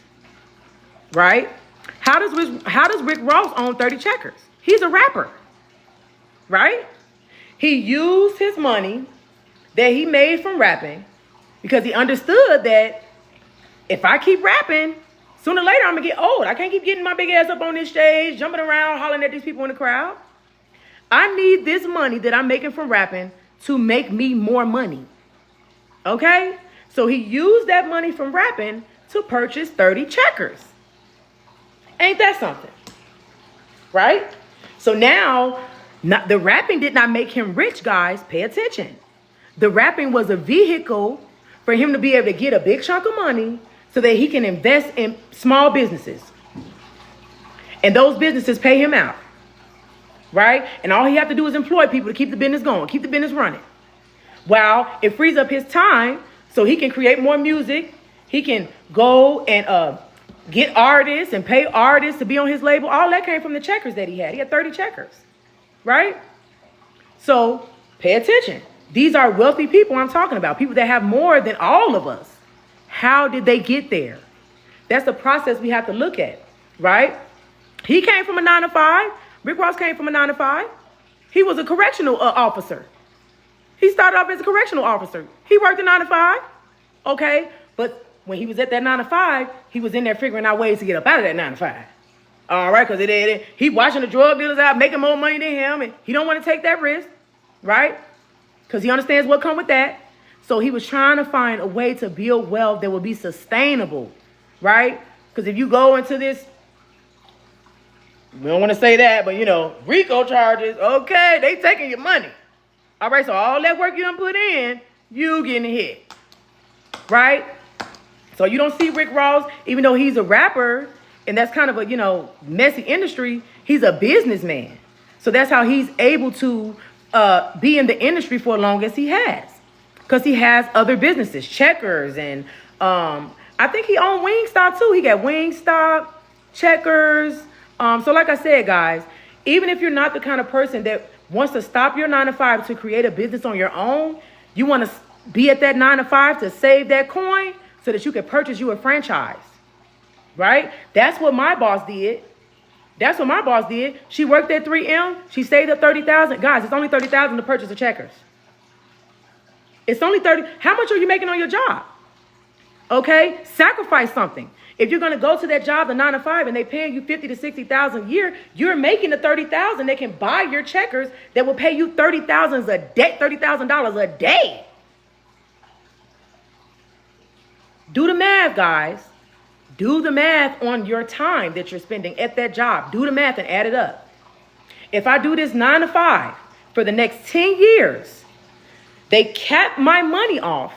Right. How does Rick Ross own 30 checkers? He's a rapper. Right. He used his money that he made from rapping because he understood that if I keep rapping, sooner or later I'm going to get old. I can't keep getting my big ass up on this stage, jumping around, hollering at these people in the crowd. I need this money that I'm making from rapping to make me more money. Okay? So he used that money from rapping to purchase 30 checkers. Ain't that something? Right? So now, the rapping did not make him rich, guys. Pay attention. The rapping was a vehicle for him to be able to get a big chunk of money so that he can invest in small businesses. And those businesses pay him out. Right? And all he have to do is employ people to keep the business going, keep the business running. While it frees up his time so he can create more music. He can go and get artists and pay artists to be on his label. All that came from the checkers that he had. He had 30 checkers. Right? So pay attention. These are wealthy people I'm talking about. People that have more than all of us. How did they get there? That's the process we have to look at. Right? He came from a 9-to-5. Rick Ross came from a 9-to-5. He was a correctional officer. He started off as a correctional officer. He worked a 9-to-5. Okay? But when he was at that 9-to-5, he was in there figuring out ways to get up out of that 9-to-5. All right? Because he watching the drug dealers out, making more money than him. And he don't want to take that risk. Right? Because he understands what comes with that. So he was trying to find a way to build wealth that would be sustainable. Right? Because if you go into this, we don't want to say that, but, RICO charges, okay, they taking your money. All right, so all that work you done put in, you getting hit. Right? So you don't see Rick Ross, even though he's a rapper, and that's kind of a, messy industry, he's a businessman. So that's how he's able to be in the industry for as long as he has. Because he has other businesses, Checkers, and I think he owned Wingstop too. He got Wingstop, Checkers. So like I said, guys, even if you're not the kind of person that wants to stop your 9-to-5 to create a business on your own, you want to be at that 9-to-5 to save that coin so that you can purchase you a franchise. Right? That's what my boss did. She worked at 3M. She saved up $30,000. Guys, it's only $30,000 to purchase a Checkers. It's only $30,000. How much are you making on your job? Okay? Sacrifice something. If you're going to go to that job, the 9-to-5, and they paying you $50,000 to $60,000 a year, you're making the $30,000. They can buy your Checkers that will pay you $30,000 a day. $30,000 a day. Do the math, guys. Do the math on your time that you're spending at that job. Do the math and add it up. If I do this 9-to-5 for the next 10 years, they cap my money off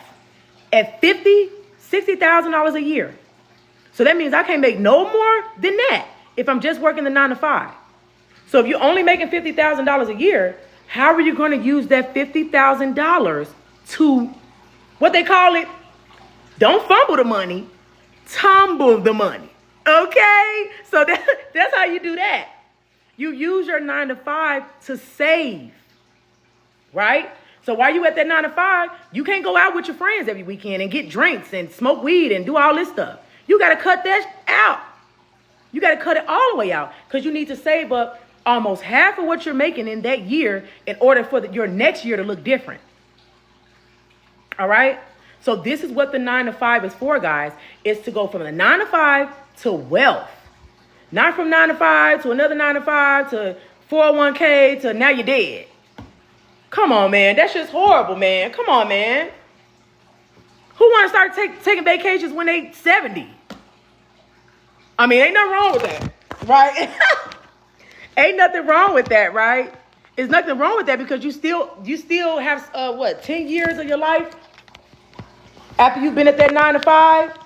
at $50,000, $60,000 a year. So that means I can't make no more than that if I'm just working the 9-to-5. So if you're only making $50,000 a year, how are you going to use that $50,000 to, what they call it, don't fumble the money, tumble the money. Okay? So that's how you do that. You use your 9-to-5 to save. Right? So while you at that 9-to-5, you can't go out with your friends every weekend and get drinks and smoke weed and do all this stuff. You got to cut that out. You got to cut it all the way out because you need to save up almost half of what you're making in that year in order for your next year to look different. All right? So this is what the 9-to-5 is for, guys. It's to go from the 9-to-5 to wealth. Not from 9-to-5 to another 9-to-5 to 401k to now you're dead. Come on, man. That's just horrible, man. Come on, man. Who want to start taking vacations when they 70? I mean, ain't nothing wrong with that, right? Ain't nothing wrong with that, right? There's nothing wrong with that because you still have 10 years of your life after you've been at that 9-to-5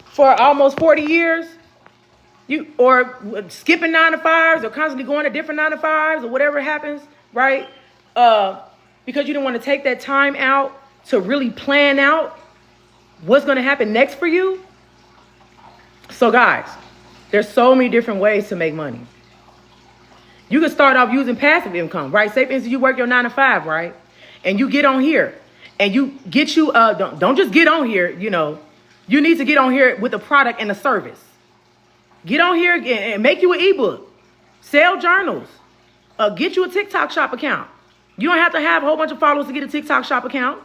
for almost 40 years. Or skipping 9-to-5s or constantly going to different 9-to-5s or whatever happens, right? Because you don't want to take that time out to really plan out what's going to happen next for you. So guys, there's so many different ways to make money. You can start off using passive income, right? Say for instance, you work your 9-to-5, right? And you get on here and you get you, don't just get on here, you need to get on here with a product and a service. Get on here and make you an ebook, sell journals, get you a TikTok shop account. You don't have to have a whole bunch of followers to get a TikTok shop account.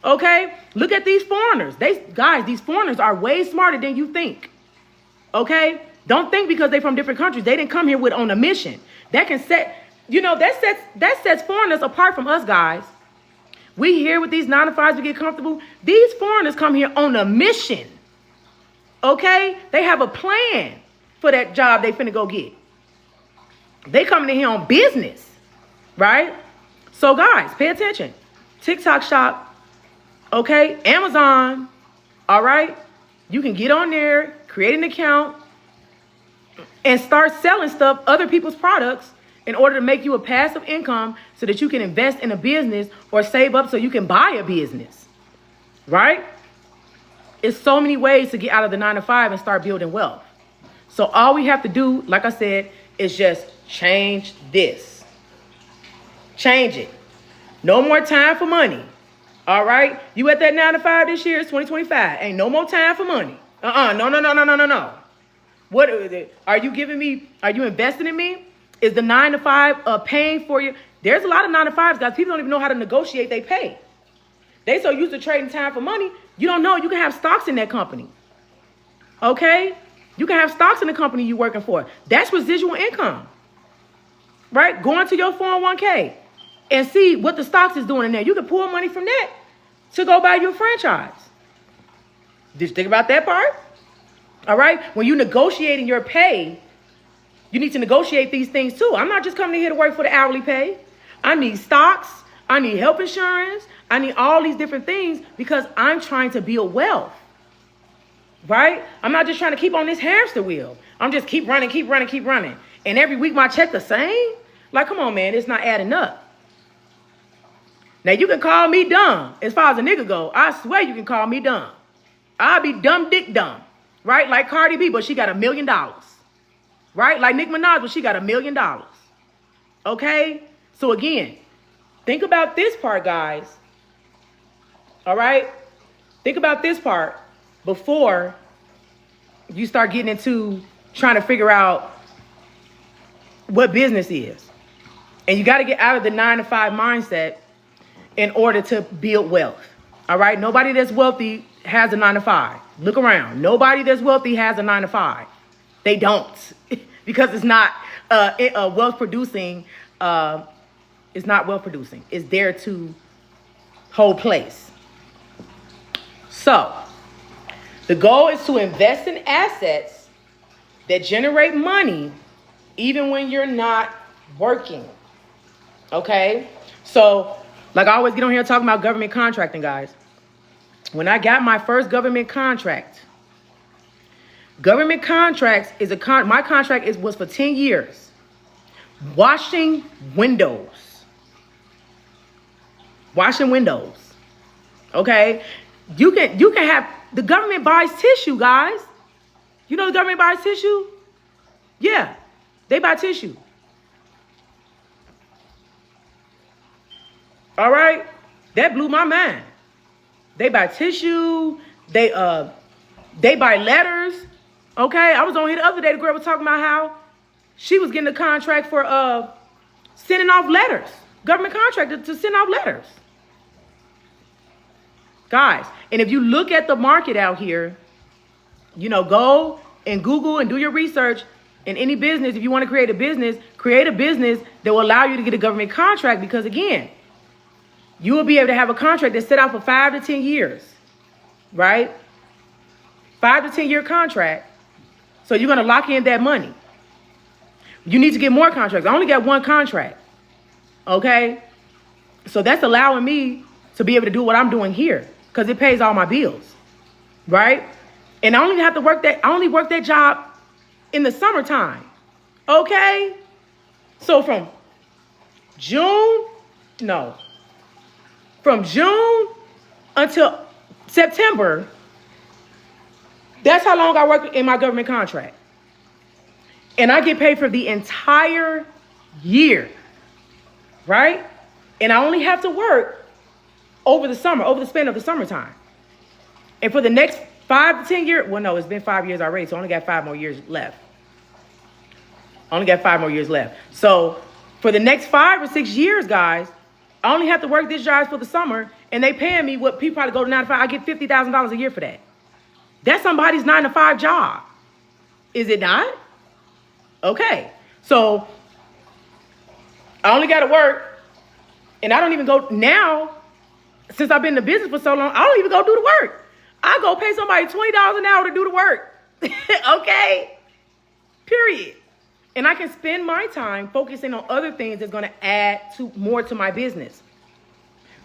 Okay? Look at these foreigners. Guys, these foreigners are way smarter than you think. Okay? Don't think because they're from different countries, they didn't come here on a mission. That can set, that sets foreigners apart from us, guys. We here with these 9 to 5s, we get comfortable. These foreigners come here on a mission. Okay? They have a plan for that job they finna go get. They coming in here on business, right? So guys, pay attention. TikTok shop, okay? Amazon, all right? You can get on there, create an account, and start selling stuff, other people's products, in order to make you a passive income so that you can invest in a business or save up so you can buy a business, right? It's so many ways to get out of the 9 to 5 and start building wealth. So all we have to do, like I said, is just change this. Change it. No more time for money. All right? You at that 9 to 5 this year, it's 2025. Ain't no more time for money. No. What are you giving me? Are you investing in me? Is the 9 to 5 paying for you? There's a lot of 9 to 5s, guys. People don't even know how to negotiate they pay. They so used to trading time for money, you don't know you can have stocks in that company. Okay? You can have stocks in the company you're working for. That's residual income. Right? Go into your 401k and see what the stocks is doing in there. You can pull money from that to go buy your franchise. Did you think about that part? All right? When you're negotiating your pay, you need to negotiate these things too. I'm not just coming in here to work for the hourly pay. I need stocks. I need health insurance. I need all these different things because I'm trying to build wealth. Right? I'm not just trying to keep on this hamster wheel. I'm just keep running. And every week my check the same? Like, come on, man. It's not adding up. Now, you can call me dumb. As far as a nigga go, I swear you can call me dumb. I'll be dumb dick dumb. Right? Like Cardi B, but she got $1 million. Right? Like Nicki Minaj, but she got $1 million. Okay? So again, think about this part, guys. All right? Think about this part before you start getting into trying to figure out what business is. And you got to get out of the 9 to 5 mindset in order to build wealth. All right? Nobody that's wealthy has a 9 to 5. Look around. Nobody that's wealthy has a 9 to 5. They don't. Because it's not wealth producing. It's not wealth producing. It's there to hold place. So, the goal is to invest in assets that generate money even when you're not working. Okay? So, like I always get on here talking about government contracting, guys. When I got my first government contract, government contracts is my contract was for 10 years. Washing windows. Washing windows. Okay? You can have, the government buys tissue, guys. You know the government buys tissue? Yeah, they buy tissue. All right? That blew my mind. They buy tissue. They buy letters. Okay? I was on here the other day. The girl was talking about how she was getting a contract for sending off letters. Government contract to send off letters. Guys, and if you look at the market out here, go and Google and do your research in any business. If you want to create a business that will allow you to get a government contract because, again, you will be able to have a contract that's set out for 5 to 10 years, right? 5 to 10 year contract. So you're going to lock in that money. You need to get more contracts. I only got one contract, okay? So that's allowing me to be able to do what I'm doing here because it pays all my bills, right? And I only work that job in the summertime, okay? So from June until September, that's how long I work in my government contract. And I get paid for the entire year, right? And I only have to work over the span of the summertime. And for the next 5 to 10 years, well, no, it's been 5 years already, so I only got 5 more years left. So for the next 5 or 6 years, guys, I only have to work this job for the summer, and they paying me what people probably go to 9 to 5. I get $50,000 a year for that. That's somebody's 9 to 5 job. Is it not? Okay. So I only got to work, and I don't even go now. since I've been in the business for so long, I don't even go do the work. I go pay somebody $20 an hour to do the work. Okay? Period. And I can spend my time focusing on other things that's going to add more to my business.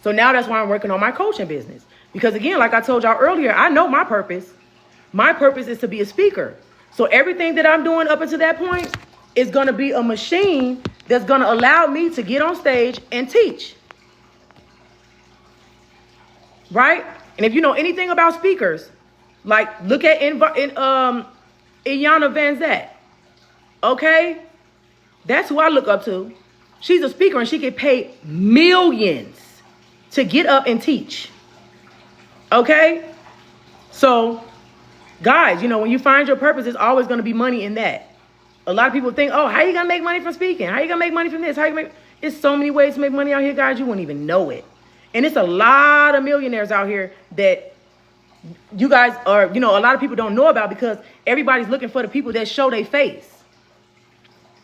So now that's why I'm working on my coaching business. Because again, like I told y'all earlier, I know my purpose. My purpose is to be a speaker. So everything that I'm doing up until that point is going to be a machine that's going to allow me to get on stage and teach. Right? And if you know anything about speakers, like look at Iyanla Vanzant. Okay? That's who I look up to. She's a speaker and she get paid millions to get up and teach. Okay? So, guys, you know, when you find your purpose, there's always going to be money in that. A lot of people think, oh, how you going to make money from speaking? How you going to make money from this? It's so many ways to make money out here, guys. You wouldn't even know it. And it's a lot of millionaires out here that you guys are, you know, a lot of people don't know about because everybody's looking for the people that show their face.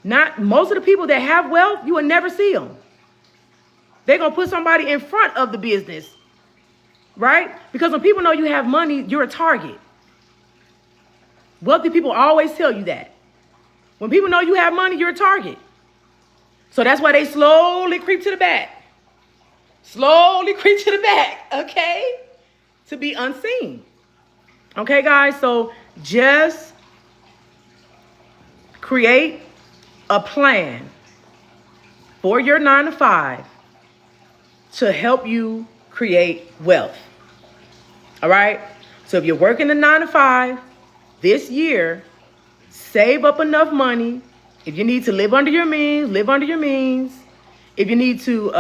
Not most of the people that have wealth, you will never see them. They're going to put somebody in front of the business, right? Because when people know you have money, you're a target. Wealthy people always tell you that. When people know you have money, you're a target. So that's why they slowly creep to the back. Slowly creep to the back, okay? To be unseen. Okay, guys? So just create a plan for your 9 to 5 to help you create wealth. All right? So if you're working a 9 to 5 this year, save up enough money. If you need to live under your means, live under your means. If you need to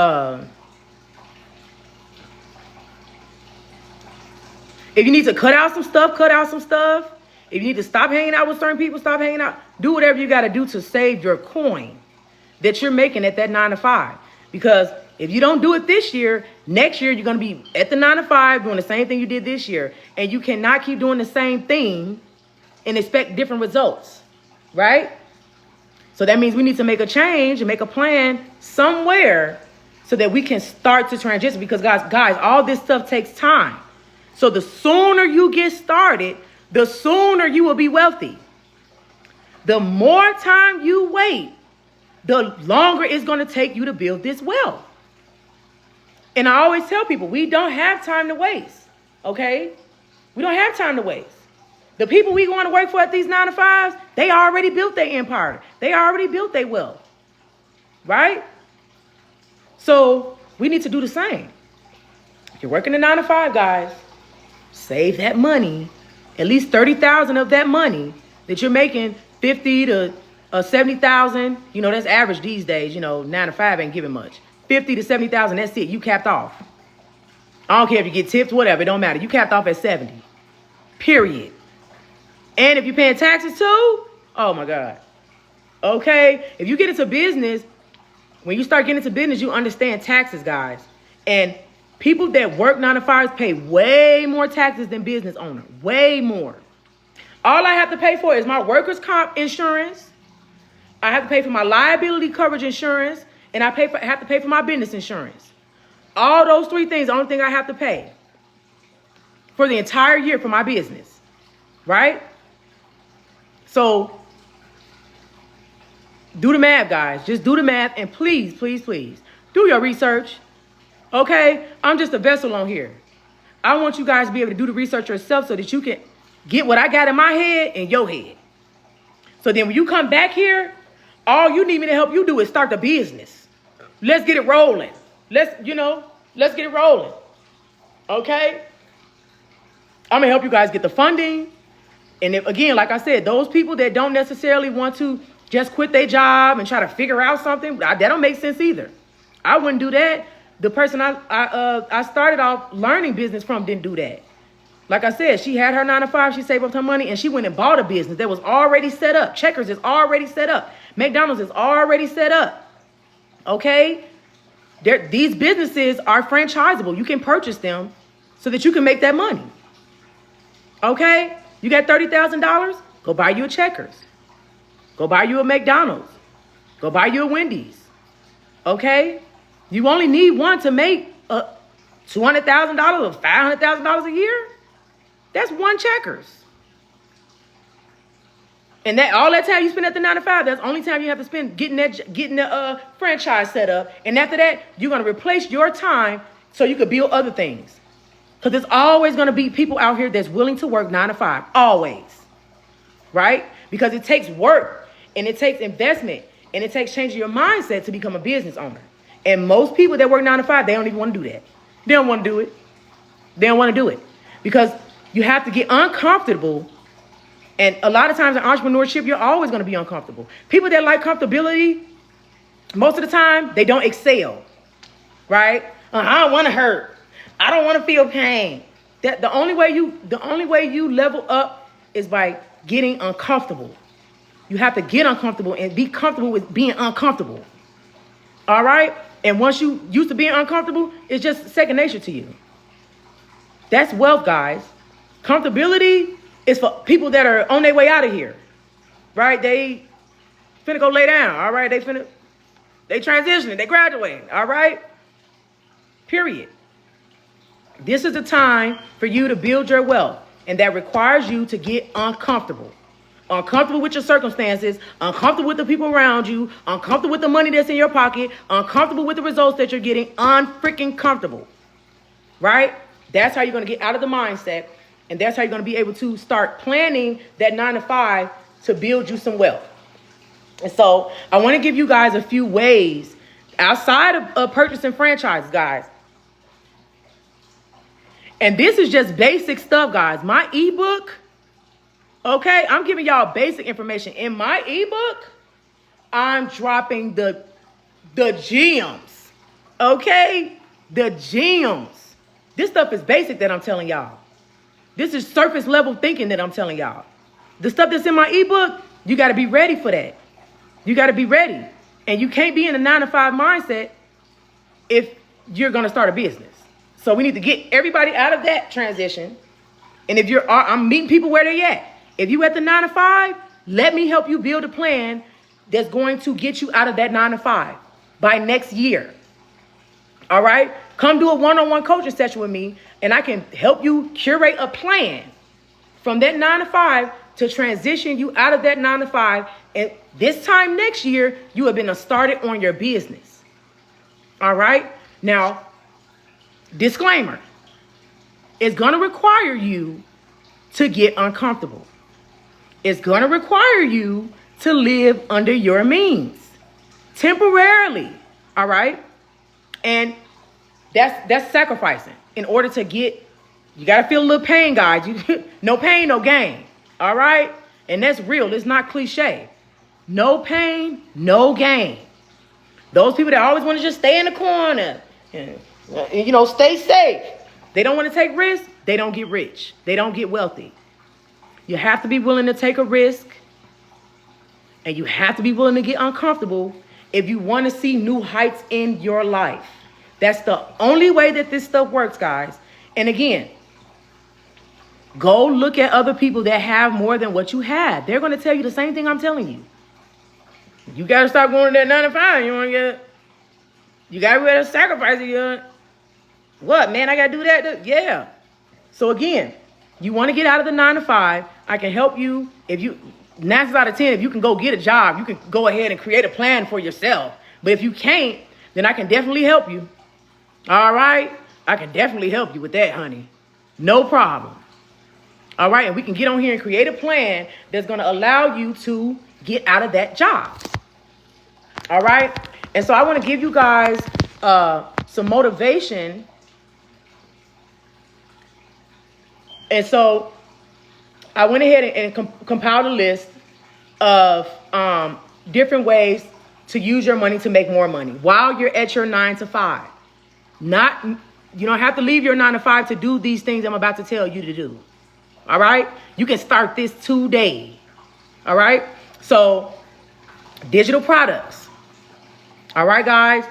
cut out some stuff, cut out some stuff. If you need to stop hanging out with certain people, stop hanging out. Do whatever you got to do to save your coin that you're making at that 9 to 5. Because if you don't do it this year, next year you're going to be at the 9 to 5 doing the same thing you did this year. And you cannot keep doing the same thing and expect different results, right? So that means we need to make a change and make a plan somewhere so that we can start to transition. Because guys, all this stuff takes time. So the sooner you get started, the sooner you will be wealthy. The more time you wait, the longer it's going to take you to build this wealth. And I always tell people, we don't have time to waste, okay? We don't have time to waste. The people we want to work for at these 9 to 5s, they already built their empire. They already built their wealth, right? So we need to do the same. If you're working a 9 to 5, guys, save that money, at least 30,000 of that money that you're making, 50 to 70,000. You know, that's average these days. You know, 9 to 5 ain't giving much. 50 to 70,000, that's it. You capped off. I don't care if you get tips, whatever. It don't matter. You capped off at 70. Period. And if you're paying taxes too, oh my God. Okay? If you get into business, when you start getting into business, you understand taxes, guys. And people that work 9 to 5s pay way more taxes than business owners. Way more. All I have to pay for is my workers' comp insurance. I have to pay for my liability coverage insurance. And I have to pay for my business insurance. All those 3 things, the only thing I have to pay for the entire year for my business. Right? So do the math, guys. Just do the math. And please, please, please do your research. Okay? I'm just a vessel on here. I want you guys to be able to do the research yourself so that you can get what I got in my head in your head. So then when you come back here, all you need me to help you do is start the business. Let's get it rolling. Let's get it rolling. Okay? I'm going to help you guys get the funding. And if, again, like I said, those people that don't necessarily want to just quit their job and try to figure out something, that don't make sense either. I wouldn't do that. The person I started off learning business from didn't do that. Like I said, she had her 9 to 5, she saved up her money, and she went and bought a business that was already set up. Checkers is already set up. McDonald's is already set up. Okay? These businesses are franchisable. You can purchase them so that you can make that money. Okay? You got $30,000? Go buy you a Checkers. Go buy you a McDonald's. Go buy you a Wendy's. Okay? You only need one to make $200,000 or $500,000 a year. That's one Checkers. And that all that time you spend at the 9 to 5, that's the only time you have to spend getting the franchise set up. And after that, you're going to replace your time so you could build other things. Because there's always going to be people out here that's willing to work 9 to 5. Always. Right? Because it takes work and it takes investment and it takes changing your mindset to become a business owner. And most people that work 9 to 5, they don't even want to do that. They don't want to do it. They don't want to do it because you have to get uncomfortable. And a lot of times in entrepreneurship, you're always going to be uncomfortable. People that like comfortability, most of the time, they don't excel, right? I don't want to hurt. I don't want to feel pain. That the only way you level up is by getting uncomfortable. You have to get uncomfortable and be comfortable with being uncomfortable. All right? And once you used to being uncomfortable, it's just second nature to you. That's wealth, guys. Comfortability is for people that are on their way out of here, right? They finna go lay down, all right? They transitioning, they graduating, all right? Period. This is the time for you to build your wealth, and that requires you to get uncomfortable. Uncomfortable with your circumstances, uncomfortable with the people around you, uncomfortable with the money that's in your pocket, uncomfortable with the results that you're getting, unfreaking comfortable, right? That's how you're going to get out of the mindset. And that's how you're going to be able to start planning that 9 to 5 to build you some wealth. And so I want to give you guys a few ways outside of purchasing franchises, guys. And this is just basic stuff, guys. My ebook, okay, I'm giving y'all basic information. In my ebook, I'm dropping the gems, okay? The gems. This stuff is basic that I'm telling y'all. This is surface level thinking that I'm telling y'all. The stuff that's in my ebook, you got to be ready for that. You got to be ready. And you can't be in a 9 to 5 mindset if you're going to start a business. So we need to get everybody out of that transition. And if I'm meeting people where they at. If you at the 9 to 5, let me help you build a plan that's going to get you out of that 9 to 5 by next year. All right? Come do a one-on-one coaching session with me, and I can help you curate a plan from that 9 to 5 to transition you out of that 9 to 5. And this time next year, you have been started on your business. All right? Now, disclaimer. It's going to require you to get uncomfortable. It's going to require you to live under your means temporarily. All right? And that's sacrificing in order to get, you got to feel a little pain, guys. No pain, no gain. All right? And that's real. It's not cliche. No pain, no gain. Those people that always want to just stay in the corner and stay safe. They don't want to take risks. They don't get rich. They don't get wealthy. You have to be willing to take a risk. And you have to be willing to get uncomfortable if you want to see new heights in your life. That's the only way that this stuff works, guys. And again, go look at other people that have more than what you have. They're going to tell you the same thing I'm telling you. You got to stop going to that 9 to 5. You got to be able to sacrifice it. What, man? I got to do that? Yeah. So again, you want to get out of the 9 to 5. I can help you. 9 out of 10, if you can go get a job, you can go ahead and create a plan for yourself. But if you can't, then I can definitely help you. All right? I can definitely help you with that, honey. No problem. All right? And we can get on here and create a plan that's going to allow you to get out of that job. All right? And so I want to give you guys some motivation. And so I went ahead and compiled a list of different ways to use your money to make more money while you're at your 9 to 5. You don't have to leave your 9 to 5 to do these things I'm about to tell you to do. All right? You can start this today. All right? So, digital products. All right, guys?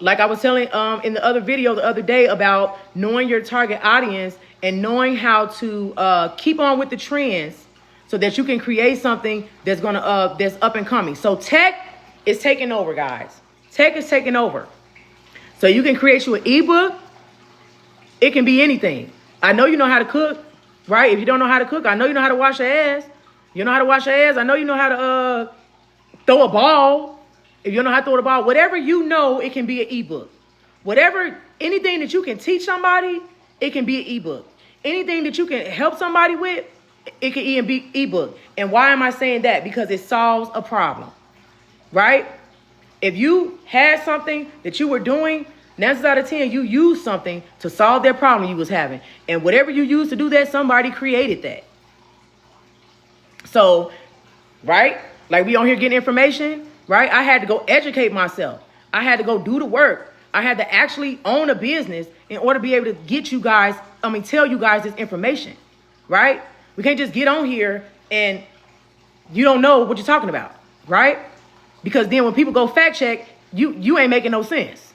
Like I was telling in the other video the other day about knowing your target audience and knowing how to keep on with the trends so that you can create something that's that's up and coming. So tech is taking over, guys. Tech is taking over. So you can create you an ebook, It can be anything. I know you know how to cook, right? If you don't know how to cook, I know you know how to wash your ass. You know how to wash your ass. I know you know how to throw a ball. If you don't know how to throw the ball, whatever you know, it can be an ebook. Whatever, anything that you can teach somebody, it can be an ebook. Anything that you can help somebody with, it can even be ebook. And why am I saying that? Because it solves a problem, right? If you had something that you were doing, 9 times out of 10, you used something to solve their problem you was having. And whatever you used to do that, somebody created that. So, right? Like we on here getting information, right? I had to go educate myself. I had to go do the work. I had to actually own a business in order to be able to get you guys, tell you guys this information, right? We can't just get on here and you don't know what you're talking about, right? Because then when people go fact check, you ain't making no sense,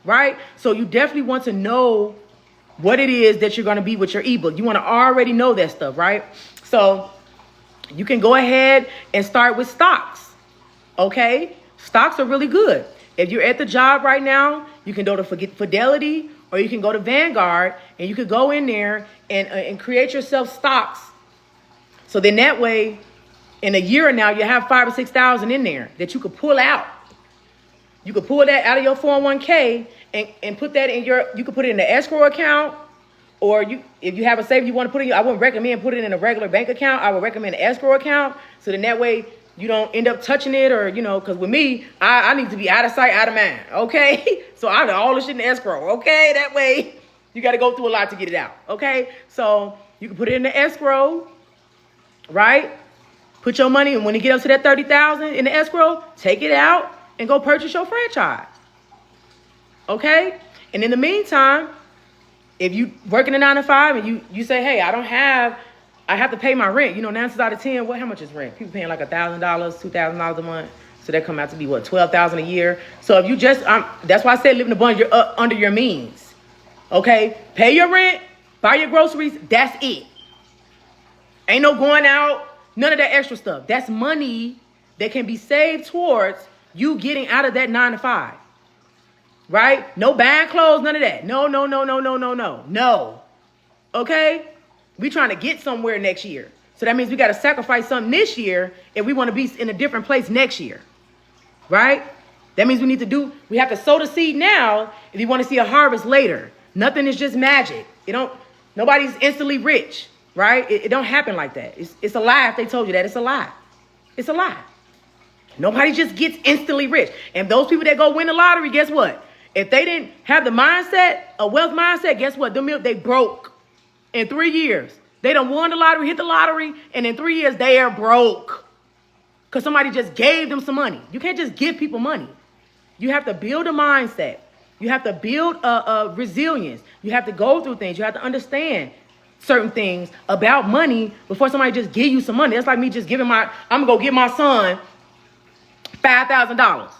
right? So you definitely want to know what it is that you're going to be with your ebook. You want to already know that stuff, right? So you can go ahead and start with stocks, okay? Stocks are really good. If you're at the job right now, you can go to Fidelity or you can go to Vanguard and you could go in there and create yourself stocks. So then that way, in a year now, you have 5,000 or 6,000 in there that you could pull out. You could pull that out of your 401k and put that in you could put it in the escrow account, or if you have a savings you want to put in, I wouldn't recommend put it in a regular bank account. I would recommend an escrow account. So then that way you don't end up touching it, or, because with me, I need to be out of sight, out of mind. Okay. So I do all this shit in the escrow. Okay. That way you got to go through a lot to get it out. Okay. So you can put it in the escrow, right? Put your money, and when you get up to that 30,000 in the escrow, take it out and go purchase your franchise. Okay? And in the meantime, if you working a 9 to 5 and you say, hey, I have to pay my rent. 9 times out of 10, how much is rent? People paying like $1,000, $2,000 a month. So that come out to be what, $12,000 a year. So if you just, that's why I said living under your means. Okay? Pay your rent, buy your groceries. That's it. Ain't no going out. None of that extra stuff. That's money that can be saved towards you getting out of that 9 to 5. Right? No buying clothes, none of that. No. No. Okay? We trying to get somewhere next year. So that means we got to sacrifice something this year if we want to be in a different place next year. Right? That means we have to sow the seed now if you want to see a harvest later. Nothing is just magic. Nobody's instantly rich. Right? It don't happen like that. It's a lie if they told you that. It's a lie. It's a lie. Nobody just gets instantly rich. And those people that go win the lottery, guess what? If they didn't have the mindset, a wealth mindset, guess what? They broke in 3 years. They done won the lottery, hit the lottery, and in 3 years, they are broke. Because somebody just gave them some money. You can't just give people money. You have to build a mindset. You have to build a resilience. You have to go through things. You have to understand certain things about money before somebody just give you some money. That's like me just I'm gonna go give my son $5,000.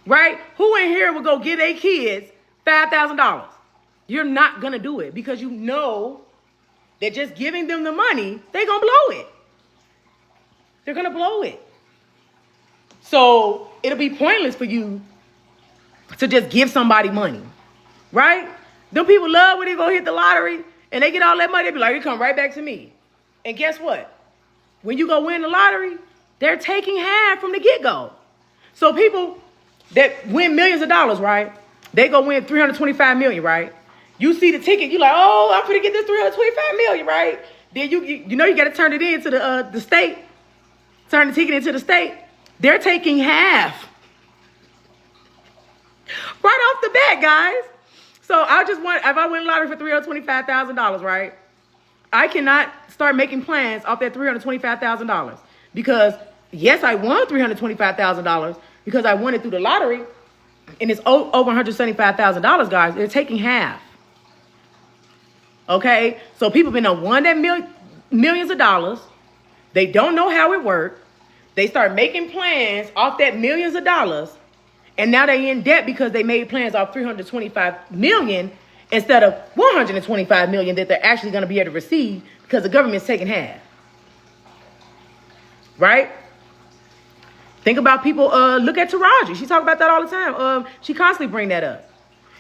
Right? Who in here would go give their kids $5,000? You're not gonna do it because you know that just giving them the money, they're gonna blow it. They're gonna blow it. So it'll be pointless for you to just give somebody money. Right? Them people love when they go hit the lottery and they get all that money, they be like, it come right back to me. And guess what? When you go win the lottery, they're taking half from the get-go. So people that win millions of dollars, right? They go win 325 million, right? You see the ticket, you like, oh, I'm gonna get this 325 million, right? Then you got to turn it into the state. Turn the ticket into the state. They're taking half. Right off the bat, guys. So if I win the lottery for $325,000, right? I cannot start making plans off that $325,000 because yes, I won $325,000 because I won it through the lottery, and it's over $175,000, guys. They're taking half. Okay, so people been won that millions of dollars. They don't know how it works. They start making plans off that millions of dollars. And now they in debt because they made plans off 325 million instead of 125 million that they're actually going to be able to receive because the government's taking half. Right? Think about people. Look at Taraji. She talk about that all the time. She constantly bring that up.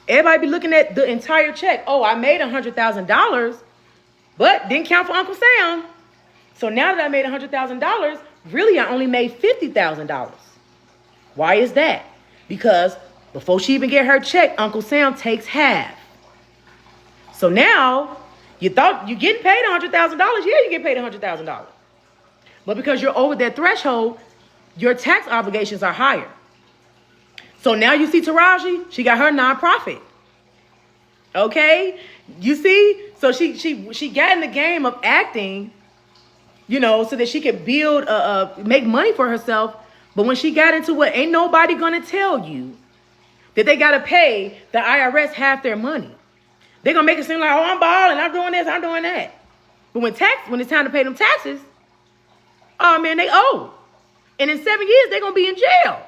Everybody be looking at the entire check. Oh, I made $100,000, but didn't count for Uncle Sam. So now that I made $100,000, really I only made $50,000. Why is that? Because before she even get her check, Uncle Sam takes half. So now you thought you're getting paid $100,000. Yeah, you get paid $100,000. But because you're over that threshold, your tax obligations are higher. So now you see Taraji, she got her nonprofit. Okay? You see? So she got in the game of acting, you know, so that she could build, make money for herself. But when she got into it, ain't nobody going to tell you that they got to pay the IRS half their money. They're going to make it seem like, oh, I'm balling, I'm doing this, I'm doing that. But when it's time to pay them taxes, oh, man, they owe. And in 7 years, they're going to be in jail.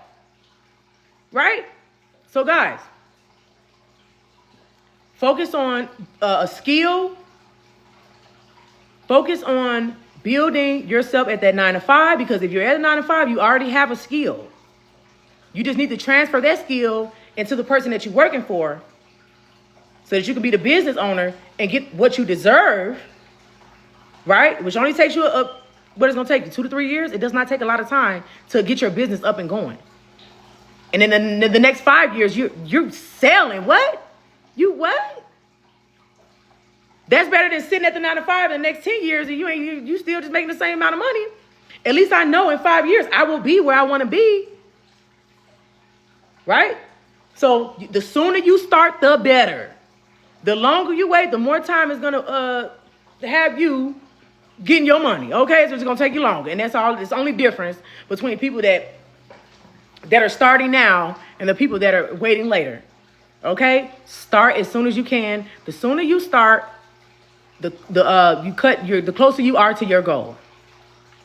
Right? So, guys, focus on a skill. Focus on building yourself at that 9 to 5, because if you're at a 9 to 5, you already have a skill. You just need to transfer that skill into the person that you're working for so that you can be the business owner and get what you deserve, right? Which only takes you what it's going to take you, 2 to 3 years. It does not take a lot of time to get your business up and going. And then the next 5 years, you're selling. What? You what? That's better than sitting at the 9 to 5 the next 10 years and you still just making the same amount of money. At least I know in 5 years I will be where I want to be. Right? So the sooner you start, the better. The longer you wait, the more time it's gonna have you getting your money. Okay, so it's gonna take you longer, and that's all. It's the only difference between people that are starting now and the people that are waiting later. Okay, start as soon as you can. The sooner you start, the closer you are to your goal.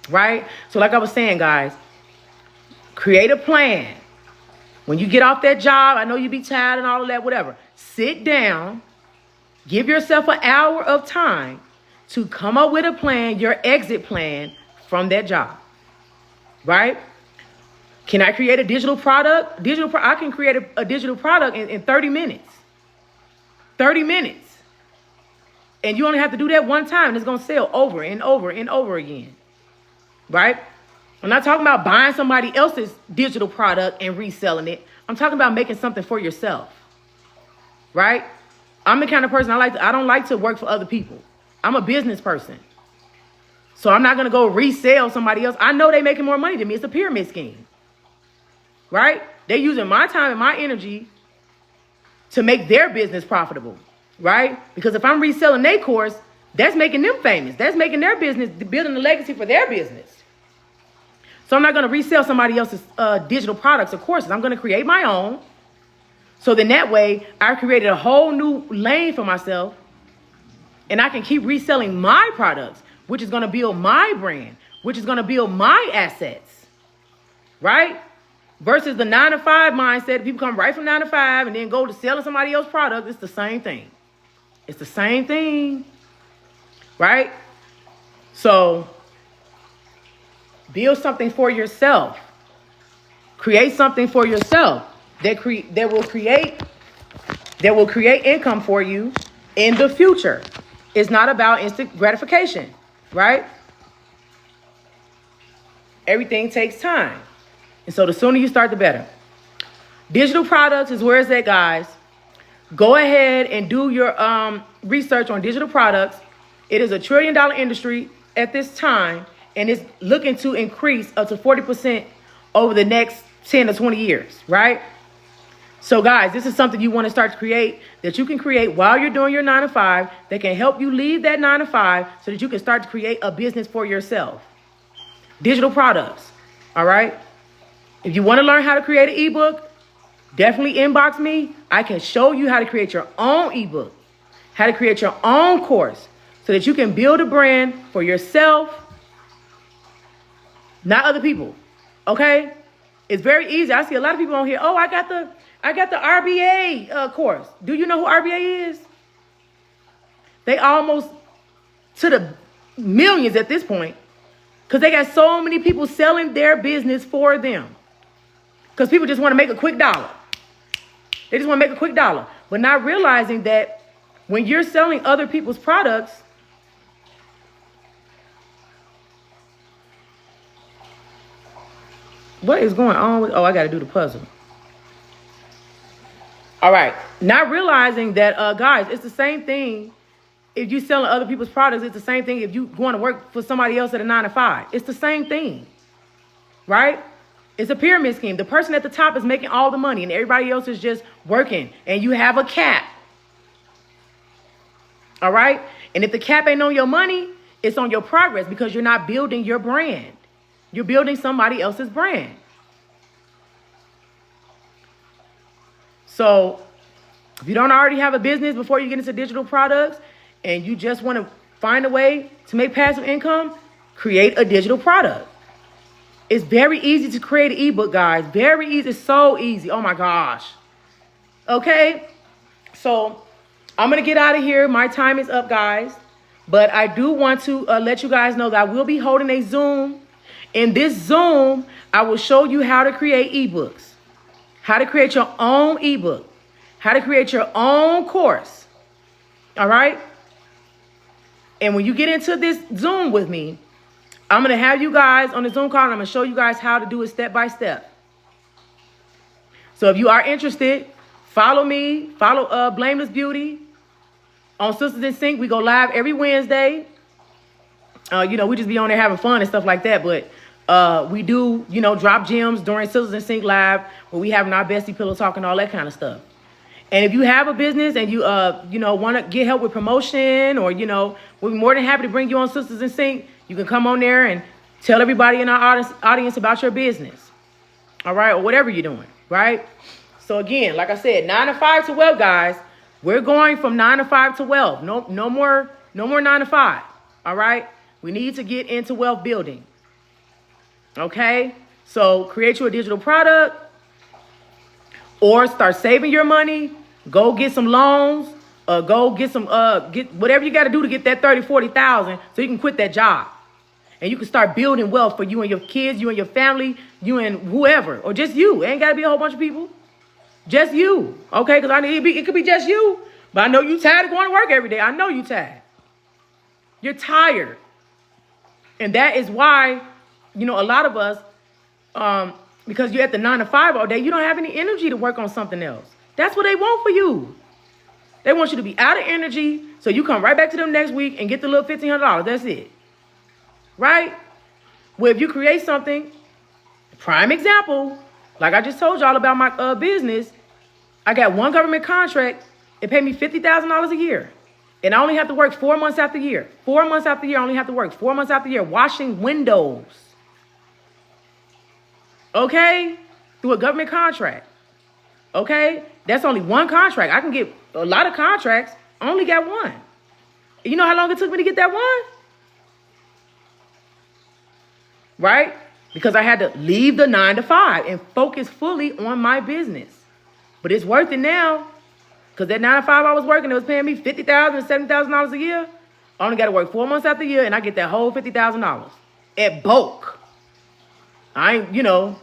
Right? So like I was saying, guys, create a plan. When you get off that job, I know you be tired and all of that, whatever. Sit down, give yourself an hour of time to come up with a plan, your exit plan from that job. Right? Can I create a digital product? I can create a digital product in 30 minutes. 30 minutes. And you only have to do that one time, and it's going to sell over and over and over again. Right? I'm not talking about buying somebody else's digital product and reselling it. I'm talking about making something for yourself. Right? I'm the kind of person I don't like to work for other people. I'm a business person. So I'm not going to go resell somebody else. I know they're making more money than me. It's a pyramid scheme. Right? They're using my time and my energy to make their business profitable. Right? Because if I'm reselling their course, that's making them famous. That's making their business, building a legacy for their business. So I'm not going to resell somebody else's digital products or courses. I'm going to create my own. So then that way, I created a whole new lane for myself. And I can keep reselling my products, which is going to build my brand, which is going to build my assets. Right? Versus the 9 to 5 mindset. People come right from 9 to 5 and then go to selling somebody else's product. It's the same thing. It's the same thing. Right? So build something for yourself. Create something for yourself that will create income for you in the future. It's not about instant gratification, right? Everything takes time. And so the sooner you start, the better. Digital products is where it's at, guys. Go ahead and do your research on digital products. It is $1 trillion industry at this time, and it's looking to increase up to 40% over the next 10 to 20 years, right? So, guys, this is something you want to start to create, that you can create while you're doing your 9 to 5, that can help you leave that 9 to 5 so that you can start to create a business for yourself. Digital products, all right? If you want to learn how to create an ebook, definitely inbox me. I can show you how to create your own ebook, how to create your own course so that you can build a brand for yourself, not other people, okay? It's very easy. I see a lot of people on here, oh, I got the RBA course. Do you know who RBA is? They almost to the millions at this point because they got so many people selling their business for them because people just want to make a quick dollar. They just want to make a quick dollar, but not realizing that when you're selling other people's products, what is going on with, oh, I got to do the puzzle. All right. Not realizing that, guys, it's the same thing. If you selling other people's products, it's the same thing if you going to work for somebody else at a 9 to 5. It's the same thing, right? It's a pyramid scheme. The person at the top is making all the money and everybody else is just working, and you have a cap. All right. And if the cap ain't on your money, it's on your progress, because you're not building your brand. You're building somebody else's brand. So if you don't already have a business before you get into digital products and you just want to find a way to make passive income, create a digital product. It's very easy to create an ebook, guys. Very easy. It's so easy. Oh my gosh. Okay. So I'm going to get out of here. My time is up, guys. But I do want to let you guys know that I will be holding a Zoom. In this Zoom, I will show you how to create ebooks, how to create your own ebook, how to create your own course. All right. And when you get into this Zoom with me, I'm going to have you guys on the Zoom call, and I'm going to show you guys how to do it step by step. So if you are interested, follow me, follow Blameless Beauty on Sisters in Sync. We go live every Wednesday. You know, we just be on there having fun and stuff like that. But we do, you know, drop gems during Sisters in Sync live, where we having our bestie pillow talk and all that kind of stuff. And if you have a business and you, you know, want to get help with promotion, or, you know, we're more than happy to bring you on Sisters in Sync. You can come on there and tell everybody in our audience about your business. All right. Or whatever you're doing. Right. So again, like I said, 9 to 5 to wealth, guys. We're going from 9 to 5 to wealth. No more 9 to 5. All right. We need to get into wealth building. Okay. So create you a digital product, or start saving your money. Go get some loans. Go get some, get whatever you got to do to get that 30, 40,000 so you can quit that job. And you can start building wealth for you and your kids, you and your family, you and whoever, or just you. It ain't got to be a whole bunch of people. Just you. Okay. Because it could be just you. But I know you tired of going to work every day. I know you tired. You're tired. And that is why, you know, a lot of us, because you're at the 9 to 5 all day, you don't have any energy to work on something else. That's what they want for you. They want you to be out of energy, so you come right back to them next week and get the little $1,500. That's it. Right? Well, if you create something, prime example, like I just told y'all about my business, I got one government contract. It paid me $50,000 a year. And I only have to work 4 months after year. 4 months after year, I only have to work 4 months after year washing windows. Okay? Through a government contract. Okay? That's only one contract. I can get a lot of contracts. I only got one. You know how long it took me to get that one? Right? Because I had to leave the 9 to 5 and focus fully on my business. But it's worth it now. Because that 9 to 5 I was working, it was paying me $50,000, $70,000 a year. I only got to work 4 months after year, and I get that whole $50,000 at bulk. I ain't, you know.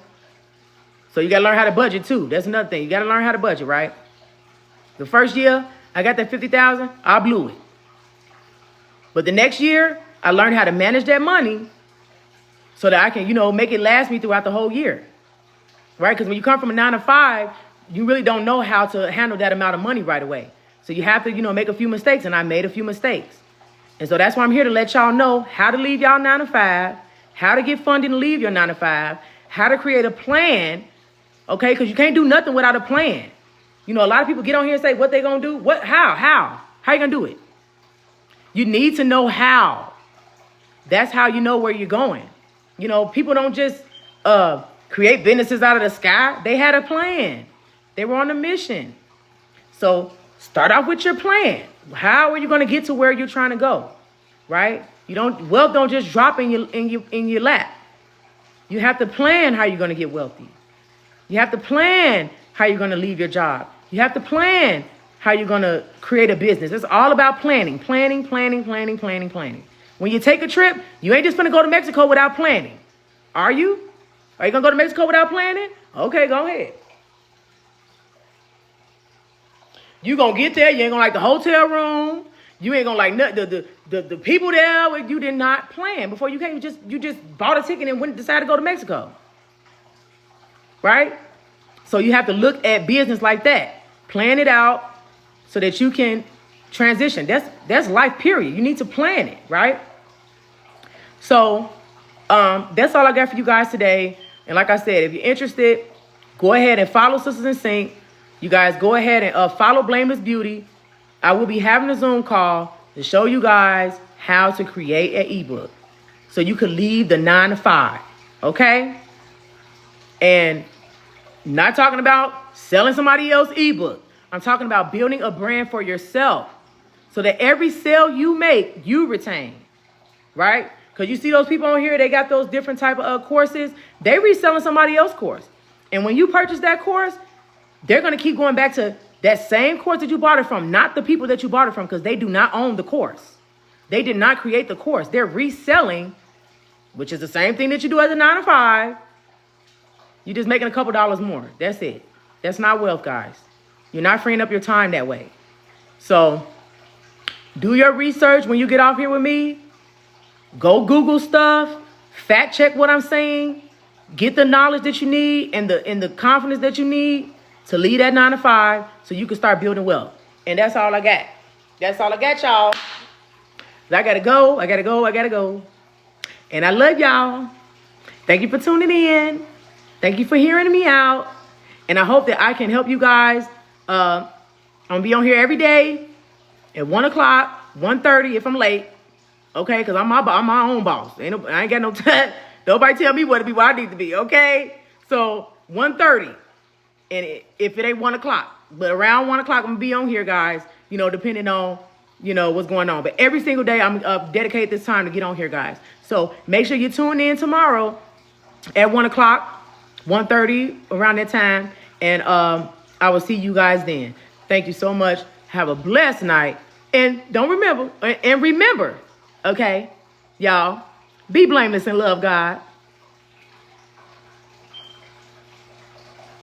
So you got to learn how to budget too. That's another thing. You got to learn how to budget, right? The first year I got that $50,000, I blew it. But the next year I learned how to manage that money so that I can, you know, make it last me throughout the whole year. Right? Because when you come from a 9 to 5, you really don't know how to handle that amount of money right away. So you have to, you know, make a few mistakes, and I made a few mistakes. And so that's why I'm here to let y'all know how to leave y'all 9 to 5, how to get funding to leave your 9 to 5, how to create a plan. Okay, because you can't do nothing without a plan. You know, a lot of people get on here and say what they gonna do. What? How you gonna do it? You need to know how. That's how you know where you're going. You know, people don't just create businesses out of the sky. They had a plan. They were on a mission. So start off with your plan. How are you gonna get to where you're trying to go? Right? Wealth don't just drop in your lap. You have to plan how you're gonna get wealthy. You have to plan how you're going to leave your job. You have to plan how you're going to create a business. It's all about planning. Planning. When you take a trip, you ain't just going to go to Mexico without planning. Are you? Are you going to go to Mexico without planning? Okay, go ahead. You gonna get there. You ain't gonna like the hotel room. You ain't gonna like the people there. You did not plan before you came. You just bought a ticket and decided to go to Mexico, right? So you have to look at business like that. Plan it out so that you can transition. That's life, period. You need to plan it, right? So that's all I got for you guys today. And like I said, if you're interested, go ahead and follow Sisters in Sync. You guys go ahead and follow Blameless Beauty. I will be having a Zoom call to show you guys how to create an ebook so you could leave the 9 to 5, okay? And not talking about selling somebody else's ebook. I'm talking about building a brand for yourself so that every sale you make, you retain, right? Because you see those people on here, they got those different type of courses. They reselling somebody else's course. And when you purchase that course, they're going to keep going back to that same course that you bought it from, not the people that you bought it from, because they do not own the course. They did not create the course. They're reselling, which is the same thing that you do as a 9 to 5. You're just making a couple dollars more. That's it. That's not wealth, guys. You're not freeing up your time that way. So do your research when you get off here with me. Go Google stuff. Fact check what I'm saying. Get the knowledge that you need and the confidence that you need to lead that 9 to 5 so you can start building wealth. And that's all I got. That's all I got, y'all. I gotta go. And I love y'all. Thank you for tuning in. Thank you for hearing me out. And I hope that I can help you guys. I'm gonna be on here every day at 1 o'clock, 1:30 if I'm late. Okay, because I'm my own boss. I ain't got no time. Nobody tell me what I need to be, okay? So 1:30. And if it ain't 1 o'clock, but around 1 o'clock, I'm gonna be on here, guys, depending on, what's going on. But every single day, I'm dedicated this time to get on here, guys. So make sure you tune in tomorrow at 1 o'clock, 1:30, around that time. And I will see you guys then. Thank you so much. Have a blessed night. And remember, okay, y'all, be blameless and love God.